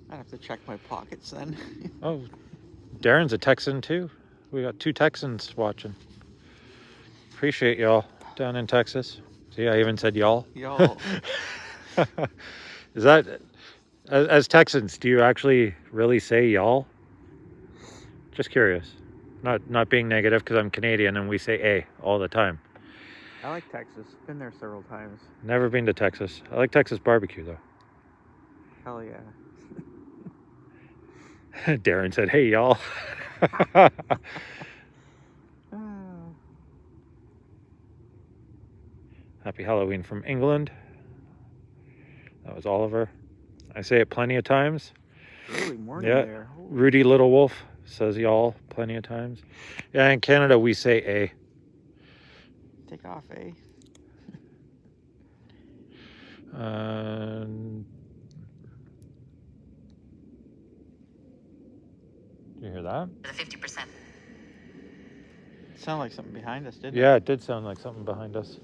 I'd have to check my pockets then. Oh, Darren's a Texan too. We got 2 Texans watching. Appreciate y'all down in Texas. See, I even said y'all. Y'all. Is that, as Texans, do you actually really say y'all? Just curious. Not being negative because I'm Canadian and we say A all the time. I like Texas. Been there several times. Never been to Texas. I like Texas barbecue though. Hell yeah. Darren said, hey y'all. Happy Halloween from England. That was Oliver. I say it plenty of times. Early morning Yeah. there. Holy Rudy Little Wolf says y'all plenty of times. Yeah, in Canada we say A. take off, eh? Do you hear that? The 50%. It sounded like something behind us, didn't it? Yeah, it did sound like something behind us.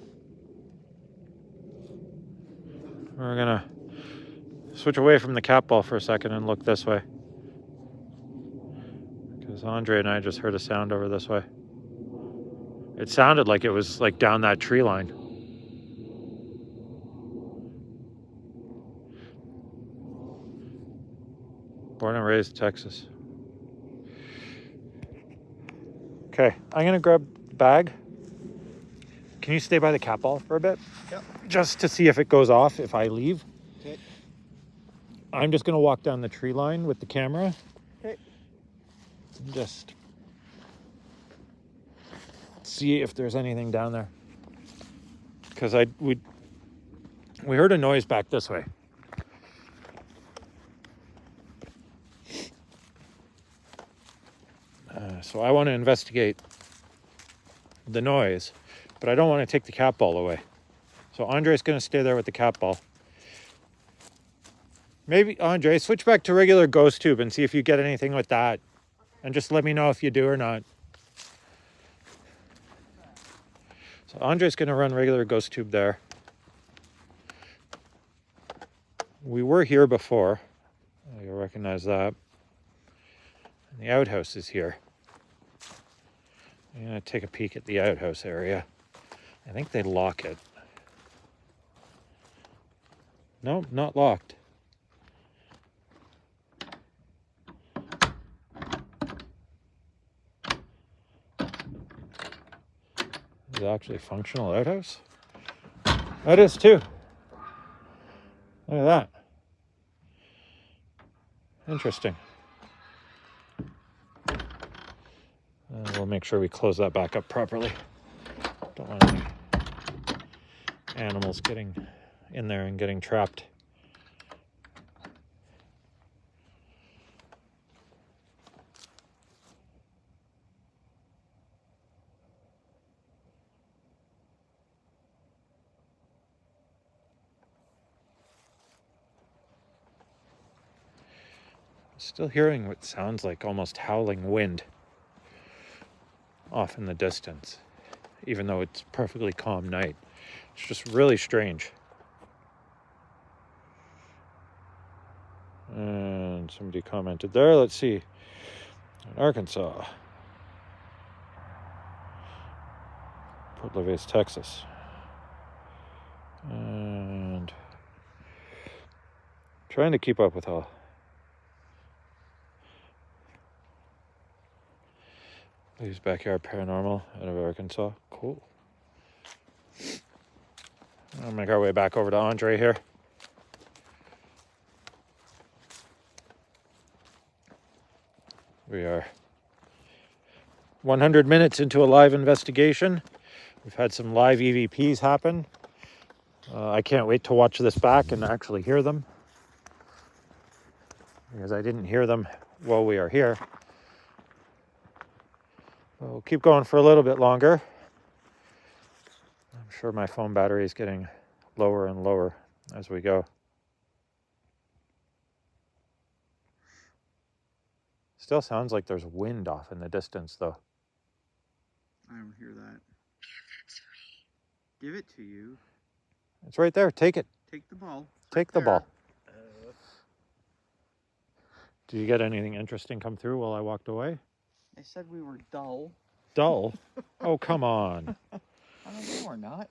We're gonna switch away from the cat ball for a second and look this way. Because Andre and I just heard a sound over this way. It sounded like it was like down that tree line. Born and raised Texas. Okay, I'm gonna grab the bag. Can you stay by the cat ball for a bit? Yep. Just to see if it goes off if I leave. Okay. I'm just gonna walk down the tree line with the camera. Okay. Just see if there's anything down there. Because we heard a noise back this way. So I want to investigate the noise, but I don't want to take the cat ball away. So Andre's going to stay there with the cat ball. Maybe, Andre, switch back to regular ghost tube and see if you get anything with that. And just let me know if you do or not. So Andre's going to run regular ghost tube there. We were here before. You'll recognize that. And the outhouse is here. I'm going to take a peek at the outhouse area. I think they lock it. No, not locked. Is it actually a functional outhouse? That is too. Look at that. Interesting. We'll make sure we close that back up properly. Don't want any animals getting in there and getting trapped. Still hearing what sounds like almost howling wind off in the distance, even though it's a perfectly calm night. It's just really strange. And somebody commented there. Let's see. In Arkansas. Port Leves, Texas. And trying to keep up with all. Leaves Backyard Paranormal out of Arkansas. Cool. I'll make our way back over to Andre here. We are 100 minutes into a live investigation. We've had some live EVPs happen. I can't wait to watch this back and actually hear them, because I didn't hear them while we are here. We'll keep going for a little bit longer. I'm sure my phone battery is getting lower and lower as we go. Still sounds like there's wind off in the distance, though. I don't hear that. Give it to you. It's right there. Take it. Take the ball. Take the There. ball. Did you get anything interesting come through while I walked away? They said we were dull. Dull? Oh, come on. I don't know, we're not.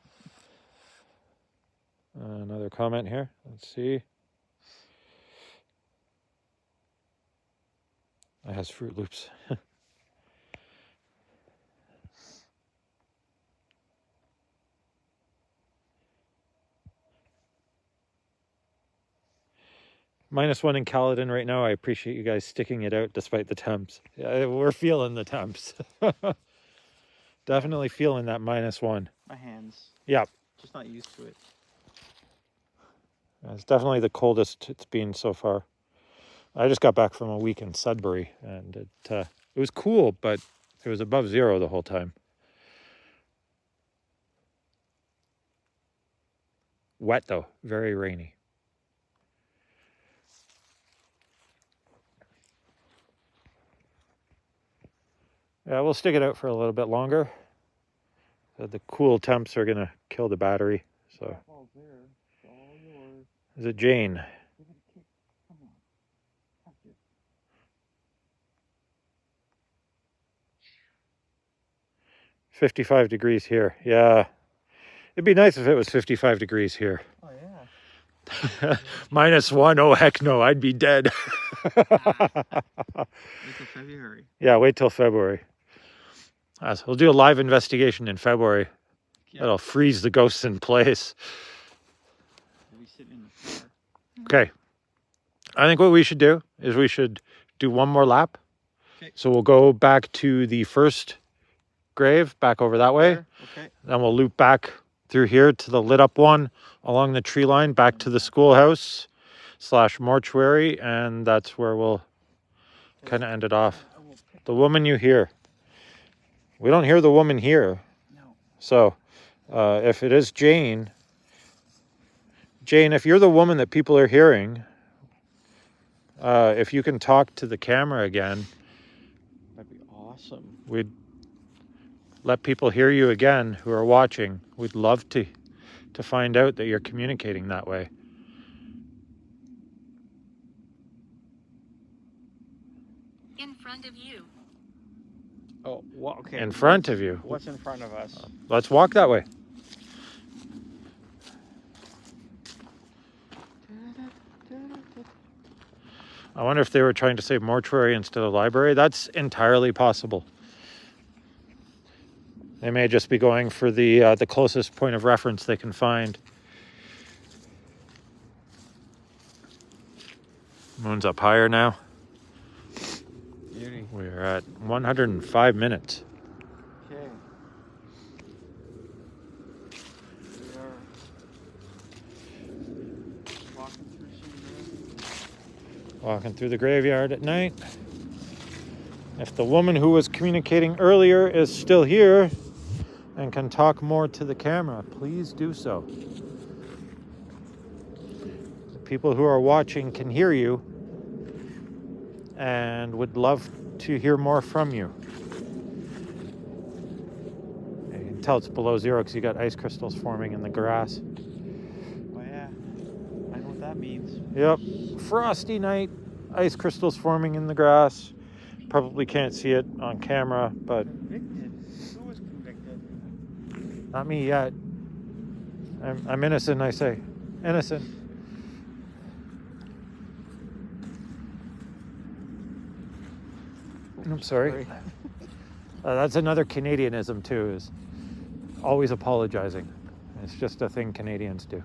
Another comment here. Let's see. It has Fruit Loops. -1 in Caledon right now. I appreciate you guys sticking it out despite the temps. Yeah, we're feeling the temps. Definitely feeling that -1. My hands. Yeah. Just not used to it. It's definitely the coldest it's been so far. I just got back from a week in Sudbury, and it was cool, but it was above 0 the whole time. Wet though, very rainy. Yeah, we'll stick it out for a little bit longer. The cool temps are gonna kill the battery. So, Ball's there. It's all yours. is it Jane? Give it a kick. Come on. Touch it. 55 degrees here. Yeah, it'd be nice if it was 55 degrees here. Oh yeah. -1. Oh heck no, I'd be dead. Wait till February. Yeah, wait till February. So we'll do a live investigation in February. Yeah. That'll freeze the ghosts in place. We'll be sitting in the car. Okay. I think what we should do is we should do one more lap. Okay. So we'll go back to the first grave, back over that way. There? Okay. Then we'll loop back through here to the lit up one along the tree line, back to the schoolhouse / mortuary, and that's where we'll kind of end it off. I will pick. The woman you hear. We don't hear the woman here. No. So if it is Jane, if you're the woman that people are hearing, if you can talk to the camera again, That'd be awesome. we'd let people hear you again who are watching. We'd love to find out that you're communicating that way. In front of you. Oh, well, okay. In front of you. What's in front of us? Let's walk that way. I wonder if they were trying to say mortuary instead of library. That's entirely possible. They may just be going for the closest point of reference they can find. Moon's up higher now. Beauty. We're at 105 minutes. Okay. We are walking through some Walking through the graveyard at night. If the woman who was communicating earlier is still here and can talk more to the camera, please do so. The people who are watching can hear you and would love to hear more from you. You can tell it's below zero because you got ice crystals forming in the grass. Oh yeah, I know what that means. Yep, frosty night, ice crystals forming in the grass. Probably can't see it on camera, but Convicted. Who was convicted? not me yet. I'm innocent, I say. Innocent. I'm sorry. That's another Canadianism too, is always apologizing. It's just a thing Canadians do.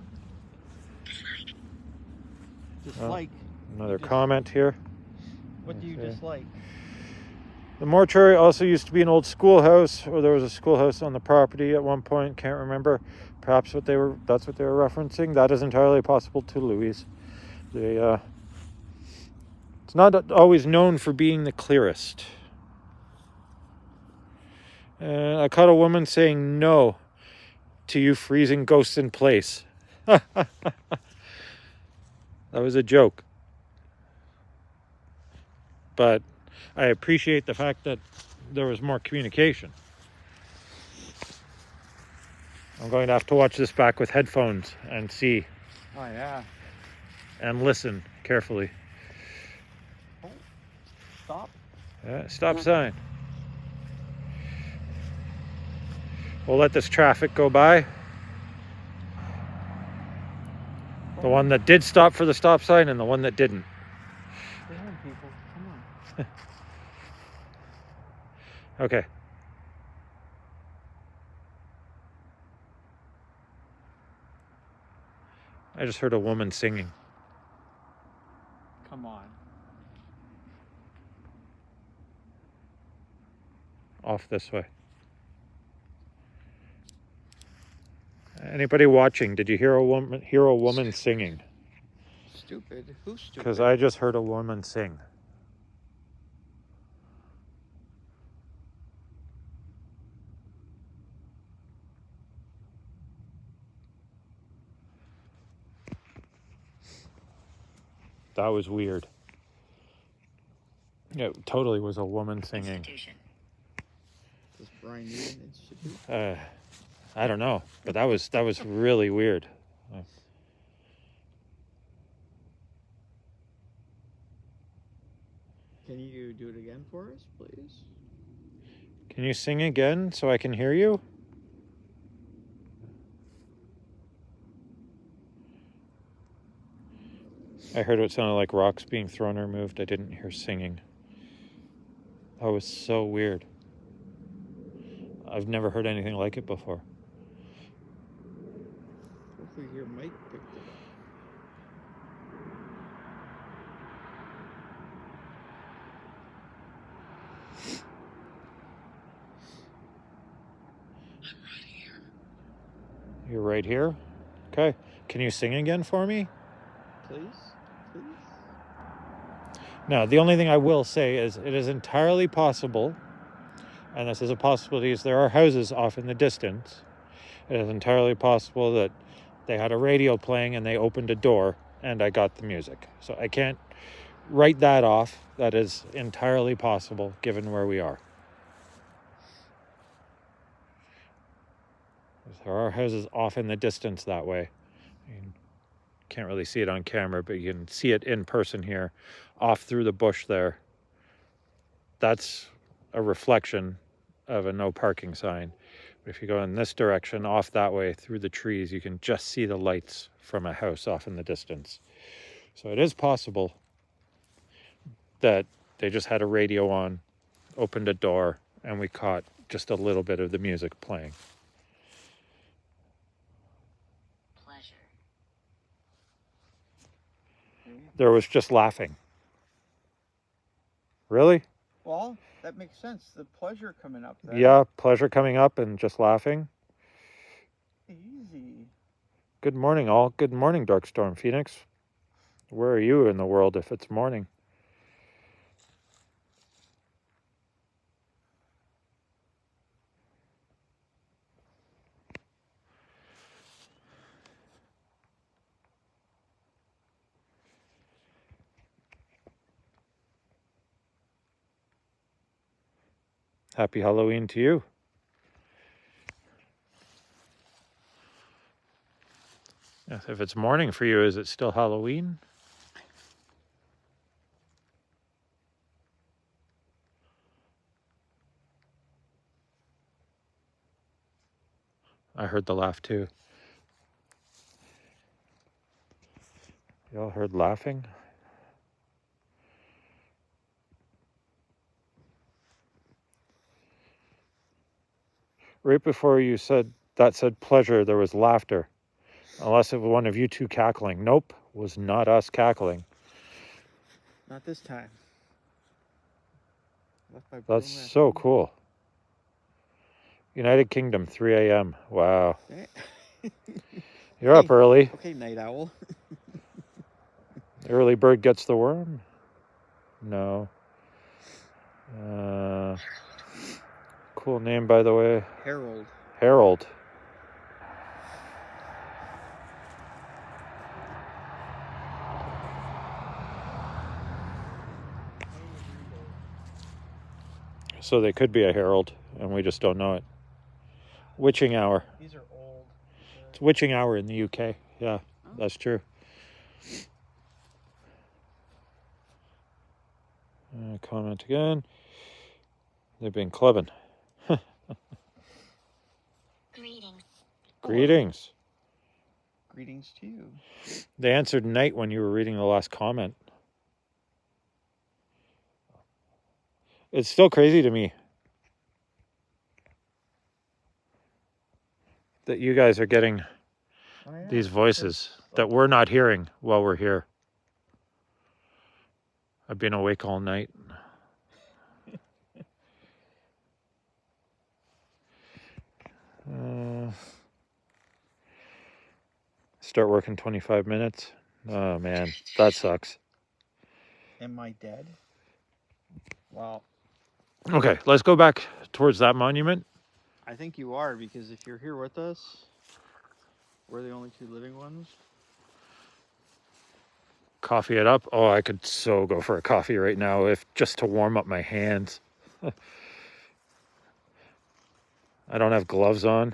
Dislike. Another comment here. What do you Okay. dislike? The mortuary also used to be an old schoolhouse, or there was a schoolhouse on the property at one point. Can't remember. Perhaps that's what they were referencing. That is entirely possible too, Louise. It's not always known for being the clearest. I caught a woman saying no to you freezing ghosts in place. That was a joke. But I appreciate the fact that there was more communication. I'm going to have to watch this back with headphones and see Oh yeah. and listen carefully. Stop. Stop sign. We'll let this traffic go by. The one that did stop for the stop sign and the one that didn't. Damn people, come on. Okay. I just heard a woman singing. Come on. Off this way. Anybody watching, did you hear a woman singing? Stupid. Who's stupid? Because I just heard a woman sing. That was weird. It totally was a woman singing. Institution. This Brian Newton Institute. I don't know, but that was really weird. Can you do it again for us, please? Can you sing again so I can hear you? I heard what sounded like rocks being thrown or moved. I didn't hear singing. That was so weird. I've never heard anything like it before. Hopefully your mic picked it up. I'm right here. You're right here? Okay. Can you sing again for me? Please? Please? Now, the only thing I will say is it is entirely possible, and this is a possibility, is there are houses off in the distance. It is entirely possible that they had a radio playing and they opened a door and I got the music. So I can't write that off. That is entirely possible given where we are. There are houses off in the distance that way. You can't really see it on camera, but you can see it in person here, off through the bush there. that's a reflection of a no parking sign. But if you go in this direction, off that way through the trees, you can just see the lights from a house off in the distance. So it is possible that they just had a radio on, opened a door, and we caught just a little bit of the music playing. Pleasure. There was just laughing. Really? Well, that makes sense. The pleasure coming up there. Yeah, pleasure coming up and just laughing. Easy. Good morning, all. Good morning, Darkstorm Phoenix. Where are you in the world if it's morning? Happy Halloween to you. Yes, if it's morning for you, is it still Halloween? I heard the laugh too. Y'all heard laughing? Right before you said pleasure, there was laughter. Unless it was one of you two cackling. Nope, was not us cackling. Not this time. Left my That's broom at so home. cool. United Kingdom, 3 a.m. Wow. You're up early. Okay, night owl. Early bird gets the worm? No. Cool name, by the way. Harold. Harold. So they could be a herald, and we just don't know it. Witching hour. These are old. It's witching hour in the UK. Yeah, that's true. Comment again. They've been clubbing. Greetings. Greetings. Greetings to you. They answered night when you were reading the last comment. It's still crazy to me that you guys are getting Oh, yeah. these voices that we're not hearing while we're here. I've been awake all night. Start working 25 minutes. Oh man, that sucks. Am I dead? Well, Okay, let's go back towards that monument. I think you are, because if you're here with us, we're the only two living ones. Coffee it up. Oh, I could so go for a coffee right now, if just to warm up my hands. I don't have gloves on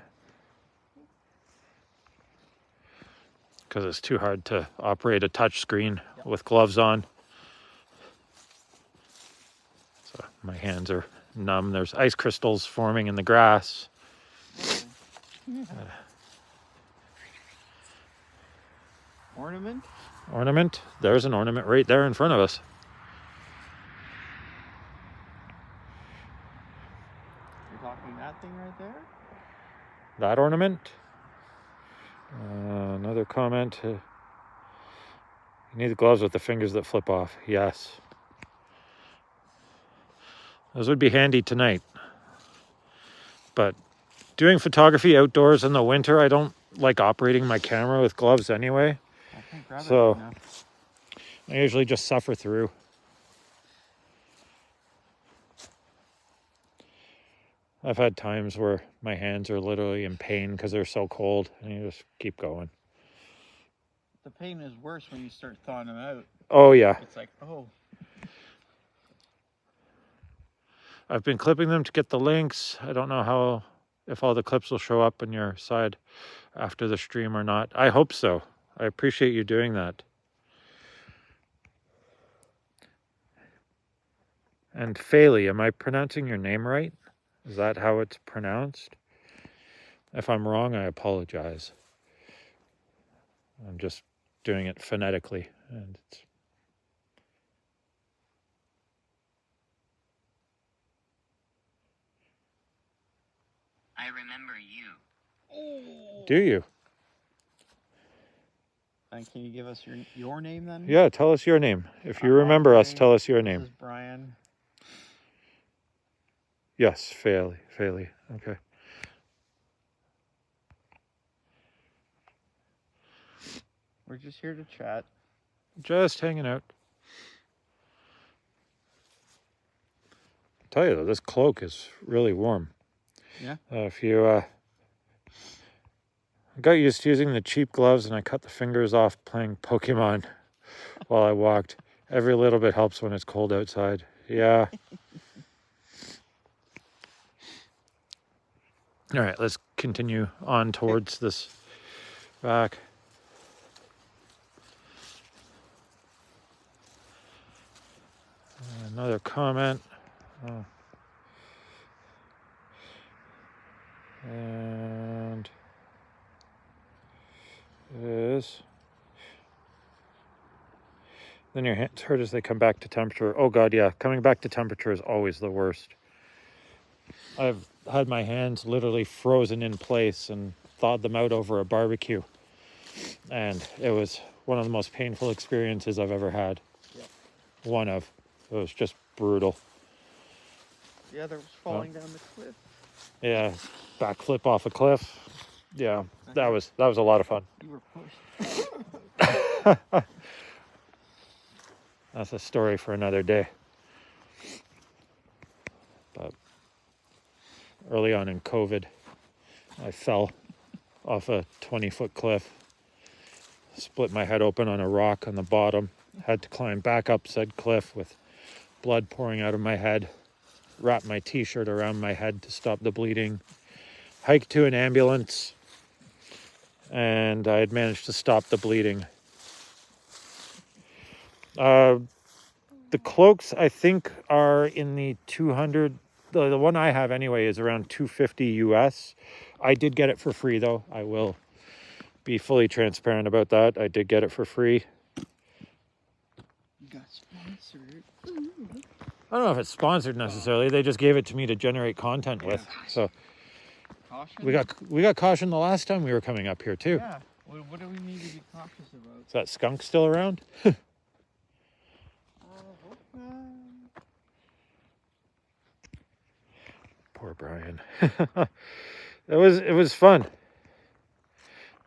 because it's too hard to operate a touch screen with gloves on. So my hands are numb. There's ice crystals forming in the grass. Ornament? Ornament. There's an ornament right there in front of us. You're talking that thing right there? That ornament. Another comment. You need the gloves with the fingers that flip off. Yes. Those would be handy tonight. But doing photography outdoors in the winter, I don't like operating my camera with gloves anyway. I can't grab So- it right now. I usually just suffer through. I've had times where my hands are literally in pain because they're so cold, and you just keep going. the pain is worse when you start thawing them out. Oh yeah, It's like, oh, I've been clipping them to get the links. I don't know if all the clips will show up on your side after the stream or not. I hope so. I appreciate you doing that. And Faley, am I pronouncing your name right? Is that how it's pronounced? If I'm wrong, I apologize. I'm just doing it phonetically, and it's... I remember you. Do you? And can you give us your name then? Yeah, tell us your name. If you I'm remember us, Andre. tell us your This name. is Brian. Yes, Faley. Okay. We're just here to chat. Just hanging out. I'll tell you though, this cloak is really warm. Yeah? If you I got used to using the cheap gloves, and I cut the fingers off playing Pokemon while I walked. Every little bit helps when it's cold outside. Yeah. All right, let's continue on towards this back. Another comment. Oh. And this. Then your hands hurt as they come back to temperature. Oh God, yeah. Coming back to temperature is always the worst. I've had my hands literally frozen in place and thawed them out over a barbecue. And it was one of the most painful experiences I've ever had. Yep. One of. It was just brutal. The other was falling down the cliff. Yeah, backflip off a cliff. Yeah, that was a lot of fun. You were pushed. That's a story for another day. But early on in COVID, I fell off a 20-foot cliff, split my head open on a rock on the bottom, had to climb back up said cliff with blood pouring out of my head, wrap my t-shirt around my head to stop the bleeding, hike to an ambulance, and I had managed to stop the bleeding. The cloaks, I think, are in the 200. The one I have anyway is around 250 US. I did get it for free though. I will be fully transparent about that. I did get it for free. You got sponsored. I don't know if it's sponsored necessarily. They just gave it to me to generate content with. So Caution? we got caution the last time we were coming up here too. Yeah. What do we need to be cautious about? Is that skunk still around? Poor Brian. It was fun.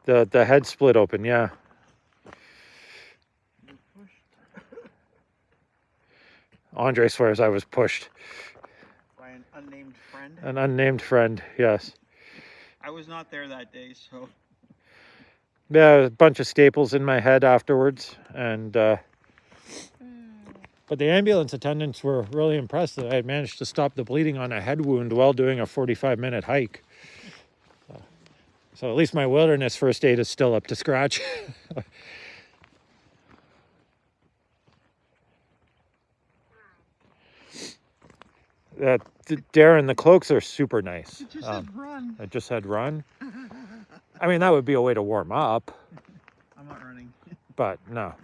The head split open, yeah. Andre swears I was pushed. By an unnamed friend? An unnamed friend, yes. I was not there that day, so. Yeah, a bunch of staples in my head afterwards, and but the ambulance attendants were really impressed that I had managed to stop the bleeding on a head wound while doing a 45-minute hike. So at least my wilderness first aid is still up to scratch. Darren, the cloaks are super nice. It just said run. I just said run. I mean, that would be a way to warm up, I'm not running. but no.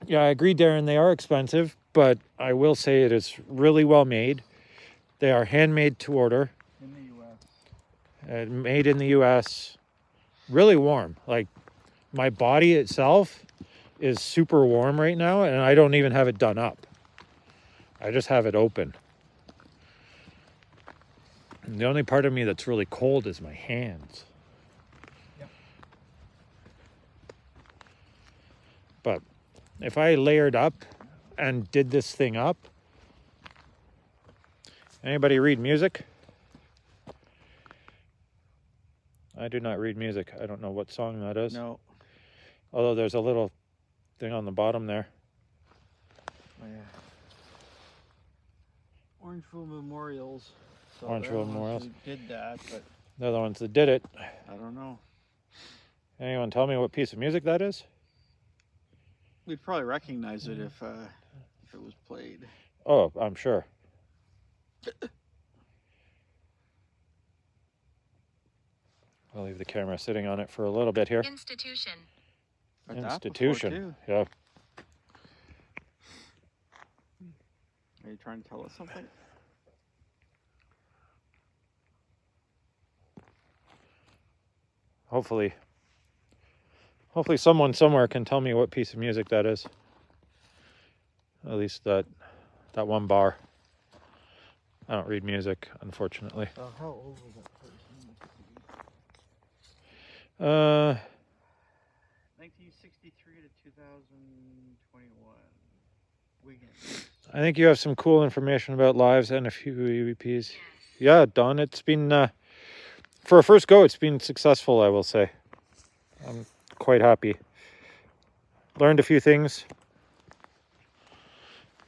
Yeah, I agree, Darren, they are expensive, but I will say it is really well made. They are handmade to order. In the U.S. Made in the U.S. Really warm. Like, my body itself is super warm right now, and I don't even have it done up. I just have it open. And the only part of me that's really cold is my hands. Yep. But if I layered up and did this thing up, anybody read music? I do not read music. I don't know what song that is. No. Although there's a little thing on the bottom there. Oh, yeah. Orangeville Memorials. So Orangeville they're the ones Memorials. who did that, but They're the ones that did it. I don't know. Anyone tell me what piece of music that is? We'd probably recognize it if if it was played. Oh, I'm sure. I'll leave the camera sitting on it for a little bit here. Institution. Read that before, Institution. too. Yeah. Are you trying to tell us something? Hopefully someone somewhere can tell me what piece of music that is. At least that one bar. I don't read music, unfortunately. So how old was that person? 1963 to 2021. Wiggins. I think you have some cool information about lives and a few EVPs. Yeah, Don, it's been for a first go, it's been successful, I will say. I'm quite happy. Learned a few things.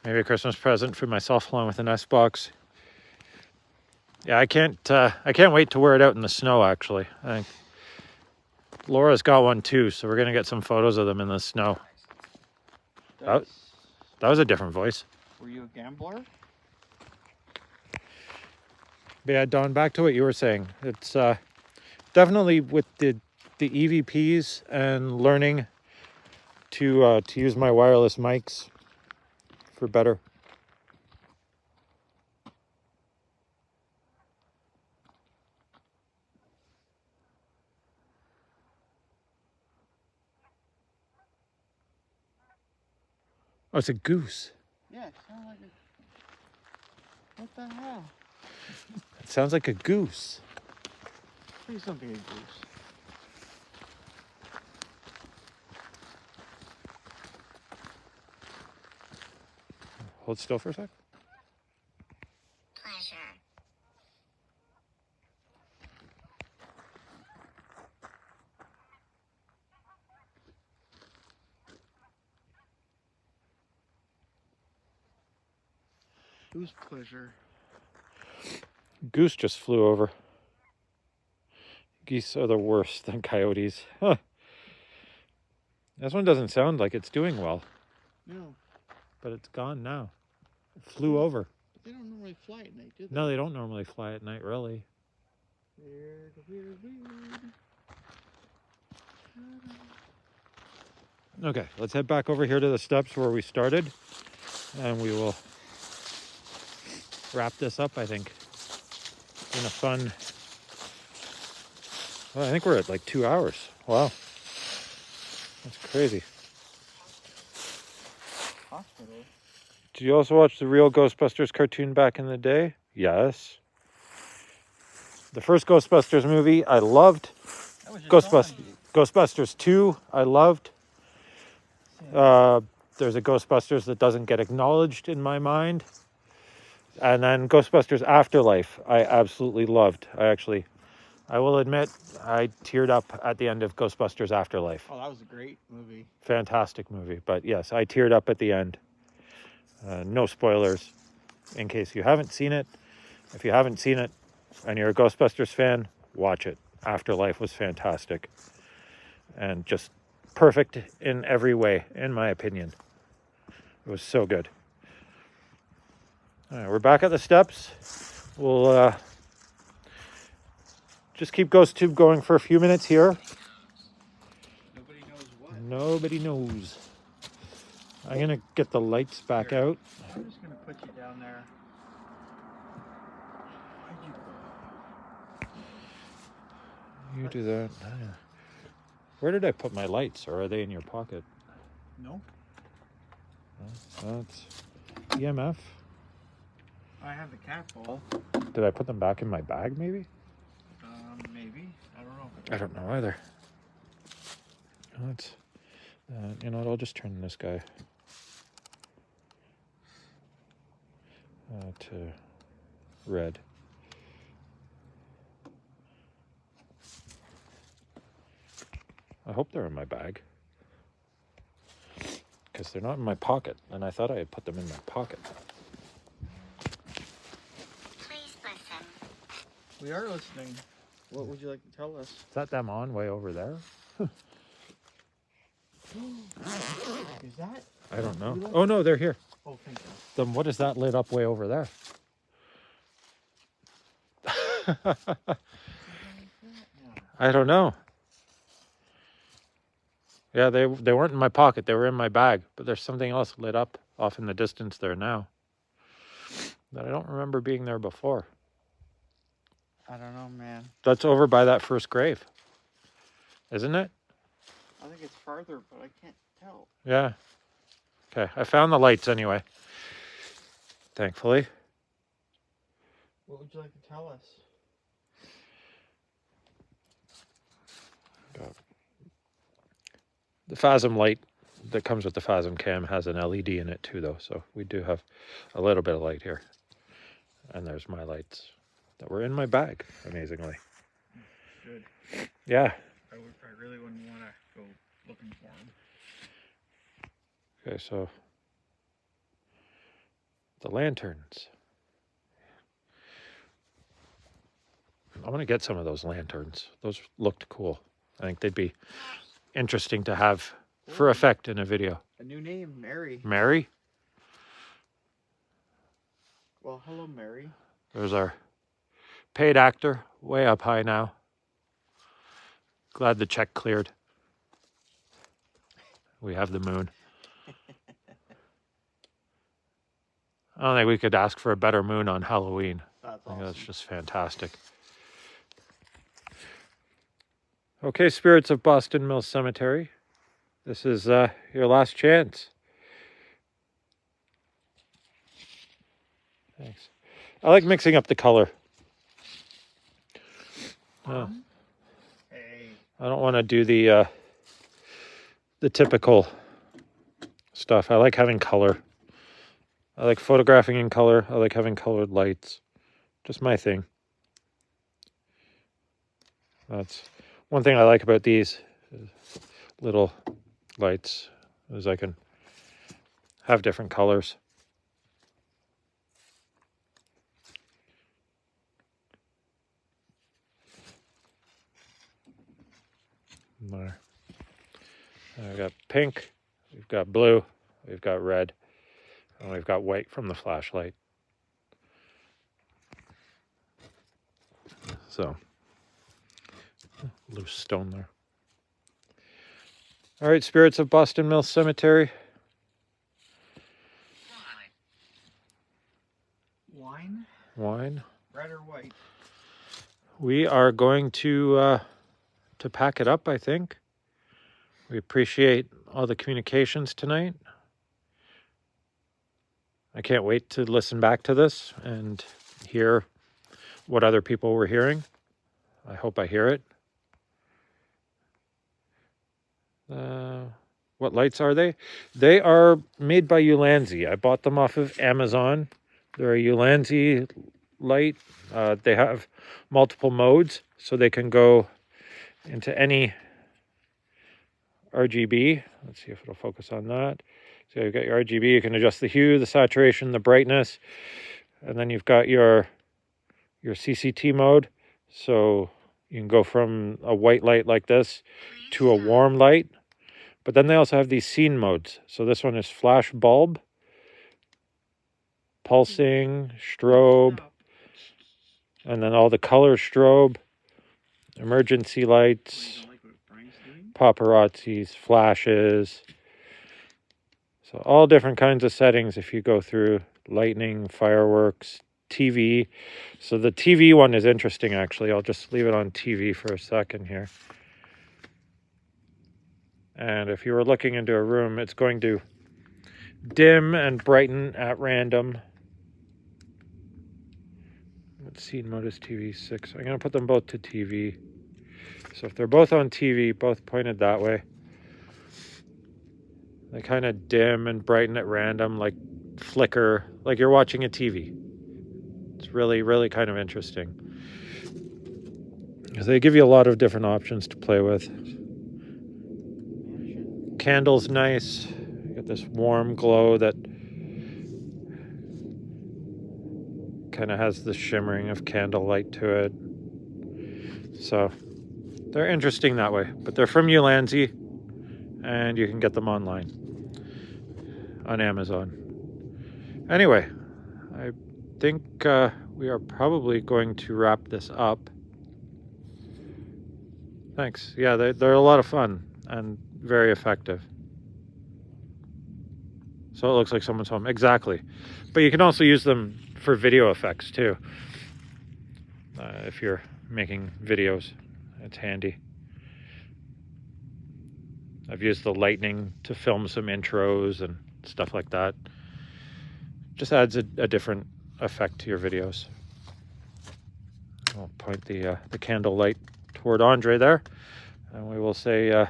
Maybe a Christmas present for myself along with an S box. Yeah, I can't wait to wear it out in the snow, actually. I think Laura's got one too, so we're gonna get some photos of them in the snow. Dice. That was a different voice. Were you a gambler? But yeah, Don, back to what you were saying. It's definitely with the EVPs and learning to use my wireless mics for better. Oh, it's a goose. Yeah, it sounded like a... What the hell? It sounds like a goose. Please don't be a goose. Hold still for a sec. Pleasure. Whose pleasure? Goose just flew over. Geese are the worst than coyotes. Huh. This one doesn't sound like it's doing well, No, but it's gone now. It flew over. but they don't normally fly at night, do they? No, they don't normally fly at night, really. Weird, weird, weird. Okay, let's head back over here to the steps where we started, and we will wrap this up, I think, in a fun... Well, I think we're at like 2 hours. Wow. That's crazy. Hospital. Did you also watch the real Ghostbusters cartoon back in the day? Yes. The first Ghostbusters movie, I loved. That was just Ghostbusters 2, I loved. There's a Ghostbusters that doesn't get acknowledged in my mind. And then Ghostbusters Afterlife, I absolutely loved. I will admit, I teared up at the end of Ghostbusters Afterlife. Oh, that was a great movie. Fantastic movie. But yes, I teared up at the end. No spoilers in case you haven't seen it. If you haven't seen it and you're a Ghostbusters fan, watch it. Afterlife was fantastic. And just perfect in every way, in my opinion. It was so good. All right, we're back at the steps. We'll just keep GhostTube going for a few minutes here. Nobody knows what. Nobody knows. I'm going to get the lights back out. I'm just gonna put you down there. Why'd you go? You do that. Where did I put my lights? Or are they in your pocket? No, That's EMF. I have the cat ball. Did I put them back in my bag, maybe? Maybe. I don't know. I don't know either. That's, you know what? I'll just turn this guy to red. I hope they're in my bag. Because they're not in my pocket. And I thought I had put them in my pocket. Please listen. We are listening. What would you like to tell us? Is that them on way over there? Is that? I don't know. Oh no, they're here. Oh, thank you. Then what is that lit up way over there? I don't know. Yeah, they weren't in my pocket. They were in my bag. But there's something else lit up off in the distance there now that I don't remember being there before. I don't know, man. That's over by that first grave, isn't it? I think it's farther, but I can't tell. Yeah. Okay, I found the lights anyway. Thankfully. What would you like to tell us? The Phasm light that comes with the Phasm cam has an LED in it too, though, so we do have a little bit of light here. And there's my lights that were in my bag, amazingly. Good. Yeah. I really wouldn't want to go looking for them. Okay, so the lanterns. I want to get some of those lanterns. Those looked cool. I think they'd be interesting to have for effect in a video. A new name, Mary. Mary? Well, hello, Mary. There's our paid actor, way up high now. Glad the check cleared. We have the moon. I don't think we could ask for a better moon on Halloween. That's I think awesome. that's just fantastic. Okay, spirits of Boston Mills Cemetery. This is your last chance. Thanks. I like mixing up the color. Hey. I don't want to do the typical stuff. I like having color. I like photographing in color. I like having colored lights. Just my thing. That's one thing I like about these little lights is I can have different colors. There. We've got pink, we've got blue, we've got red, and we've got white from the flashlight. So, loose stone there. All right, spirits of Boston Mills Cemetery. Wine? Wine. Red or white? We are going to pack it up, I think. We appreciate all the communications tonight. I can't wait to listen back to this and hear what other people were hearing. I hope I hear it. What lights are they? They are made by Ulanzi. I bought them off of Amazon. They're a Ulanzi light. They have multiple modes, so they can go into any RGB. Let's see if it'll focus on that. So you've got your RGB. You can adjust the hue, the saturation, the brightness, and then you've got your CCT mode. So you can go from a white light like this to a warm light. But then they also have these scene modes. So this one is flash bulb, pulsing, strobe, and then all the color strobe, emergency lights, paparazzis, flashes. So all different kinds of settings if you go through lightning, fireworks, TV. So the TV one is interesting, actually. I'll just leave it on TV for a second here. And if you were looking into a room, it's going to dim and brighten at random. Let's see, mode is TV 6. I'm going to put them both to TV. So if they're both on TV, both pointed that way, they kind of dim and brighten at random, like flicker, like you're watching a TV. It's really, really kind of interesting. Because they give you a lot of different options to play with. Candle's nice. You got this warm glow that kind of has the shimmering of candlelight to it. So they're interesting that way. But they're from Ulanzi, and you can get them online on Amazon. Anyway, I think we are probably going to wrap this up. Thanks. Yeah, they're a lot of fun and very effective. So it looks like someone's home. Exactly. But you can also use them for video effects too. If you're making videos, it's handy. I've used the lightning to film some intros and stuff like that. Just adds a different effect to your videos. I'll point the candle light toward Andre there, and we will say a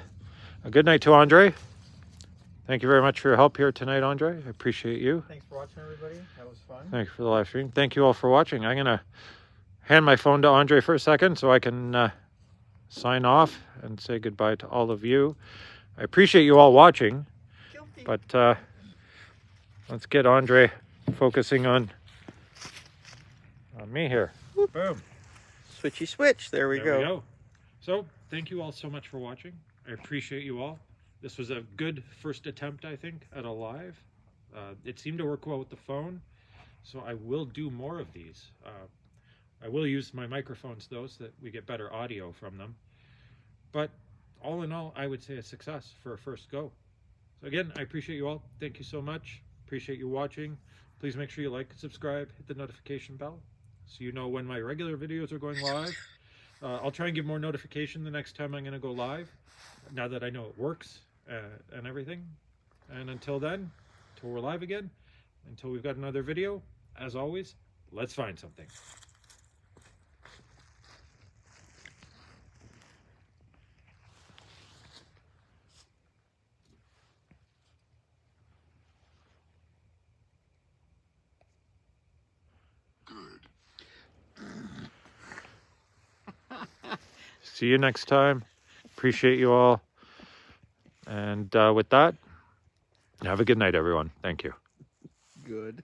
good night to Andre. Thank you very much for your help here tonight, Andre. I appreciate you. Thanks for watching, everybody. That was fun. Thank you for the live stream. Thank you all for watching. I'm gonna hand my phone to Andre for a second so I can sign off and say goodbye to all of you. I appreciate you all watching, Guilty. but let's get Andre focusing on me here. Boom. Switchy switch. There we go. So thank you all so much for watching. I appreciate you all. This was a good first attempt, I think, at a live. It seemed to work well with the phone, so I will do more of these. I will use my microphones though, so that we get better audio from them. But all in all, I would say a success for a first go. So again, I appreciate you all. Thank you so much. Appreciate you watching. Please make sure you like, subscribe, hit the notification bell so you know when my regular videos are going live. I'll try and give more notification the next time I'm going to go live, now that I know it works and everything. And until then, until we're live again, until we've got another video, as always, let's find something. See you next time. Appreciate you all. And with that, have a good night, everyone. Thank you. Good.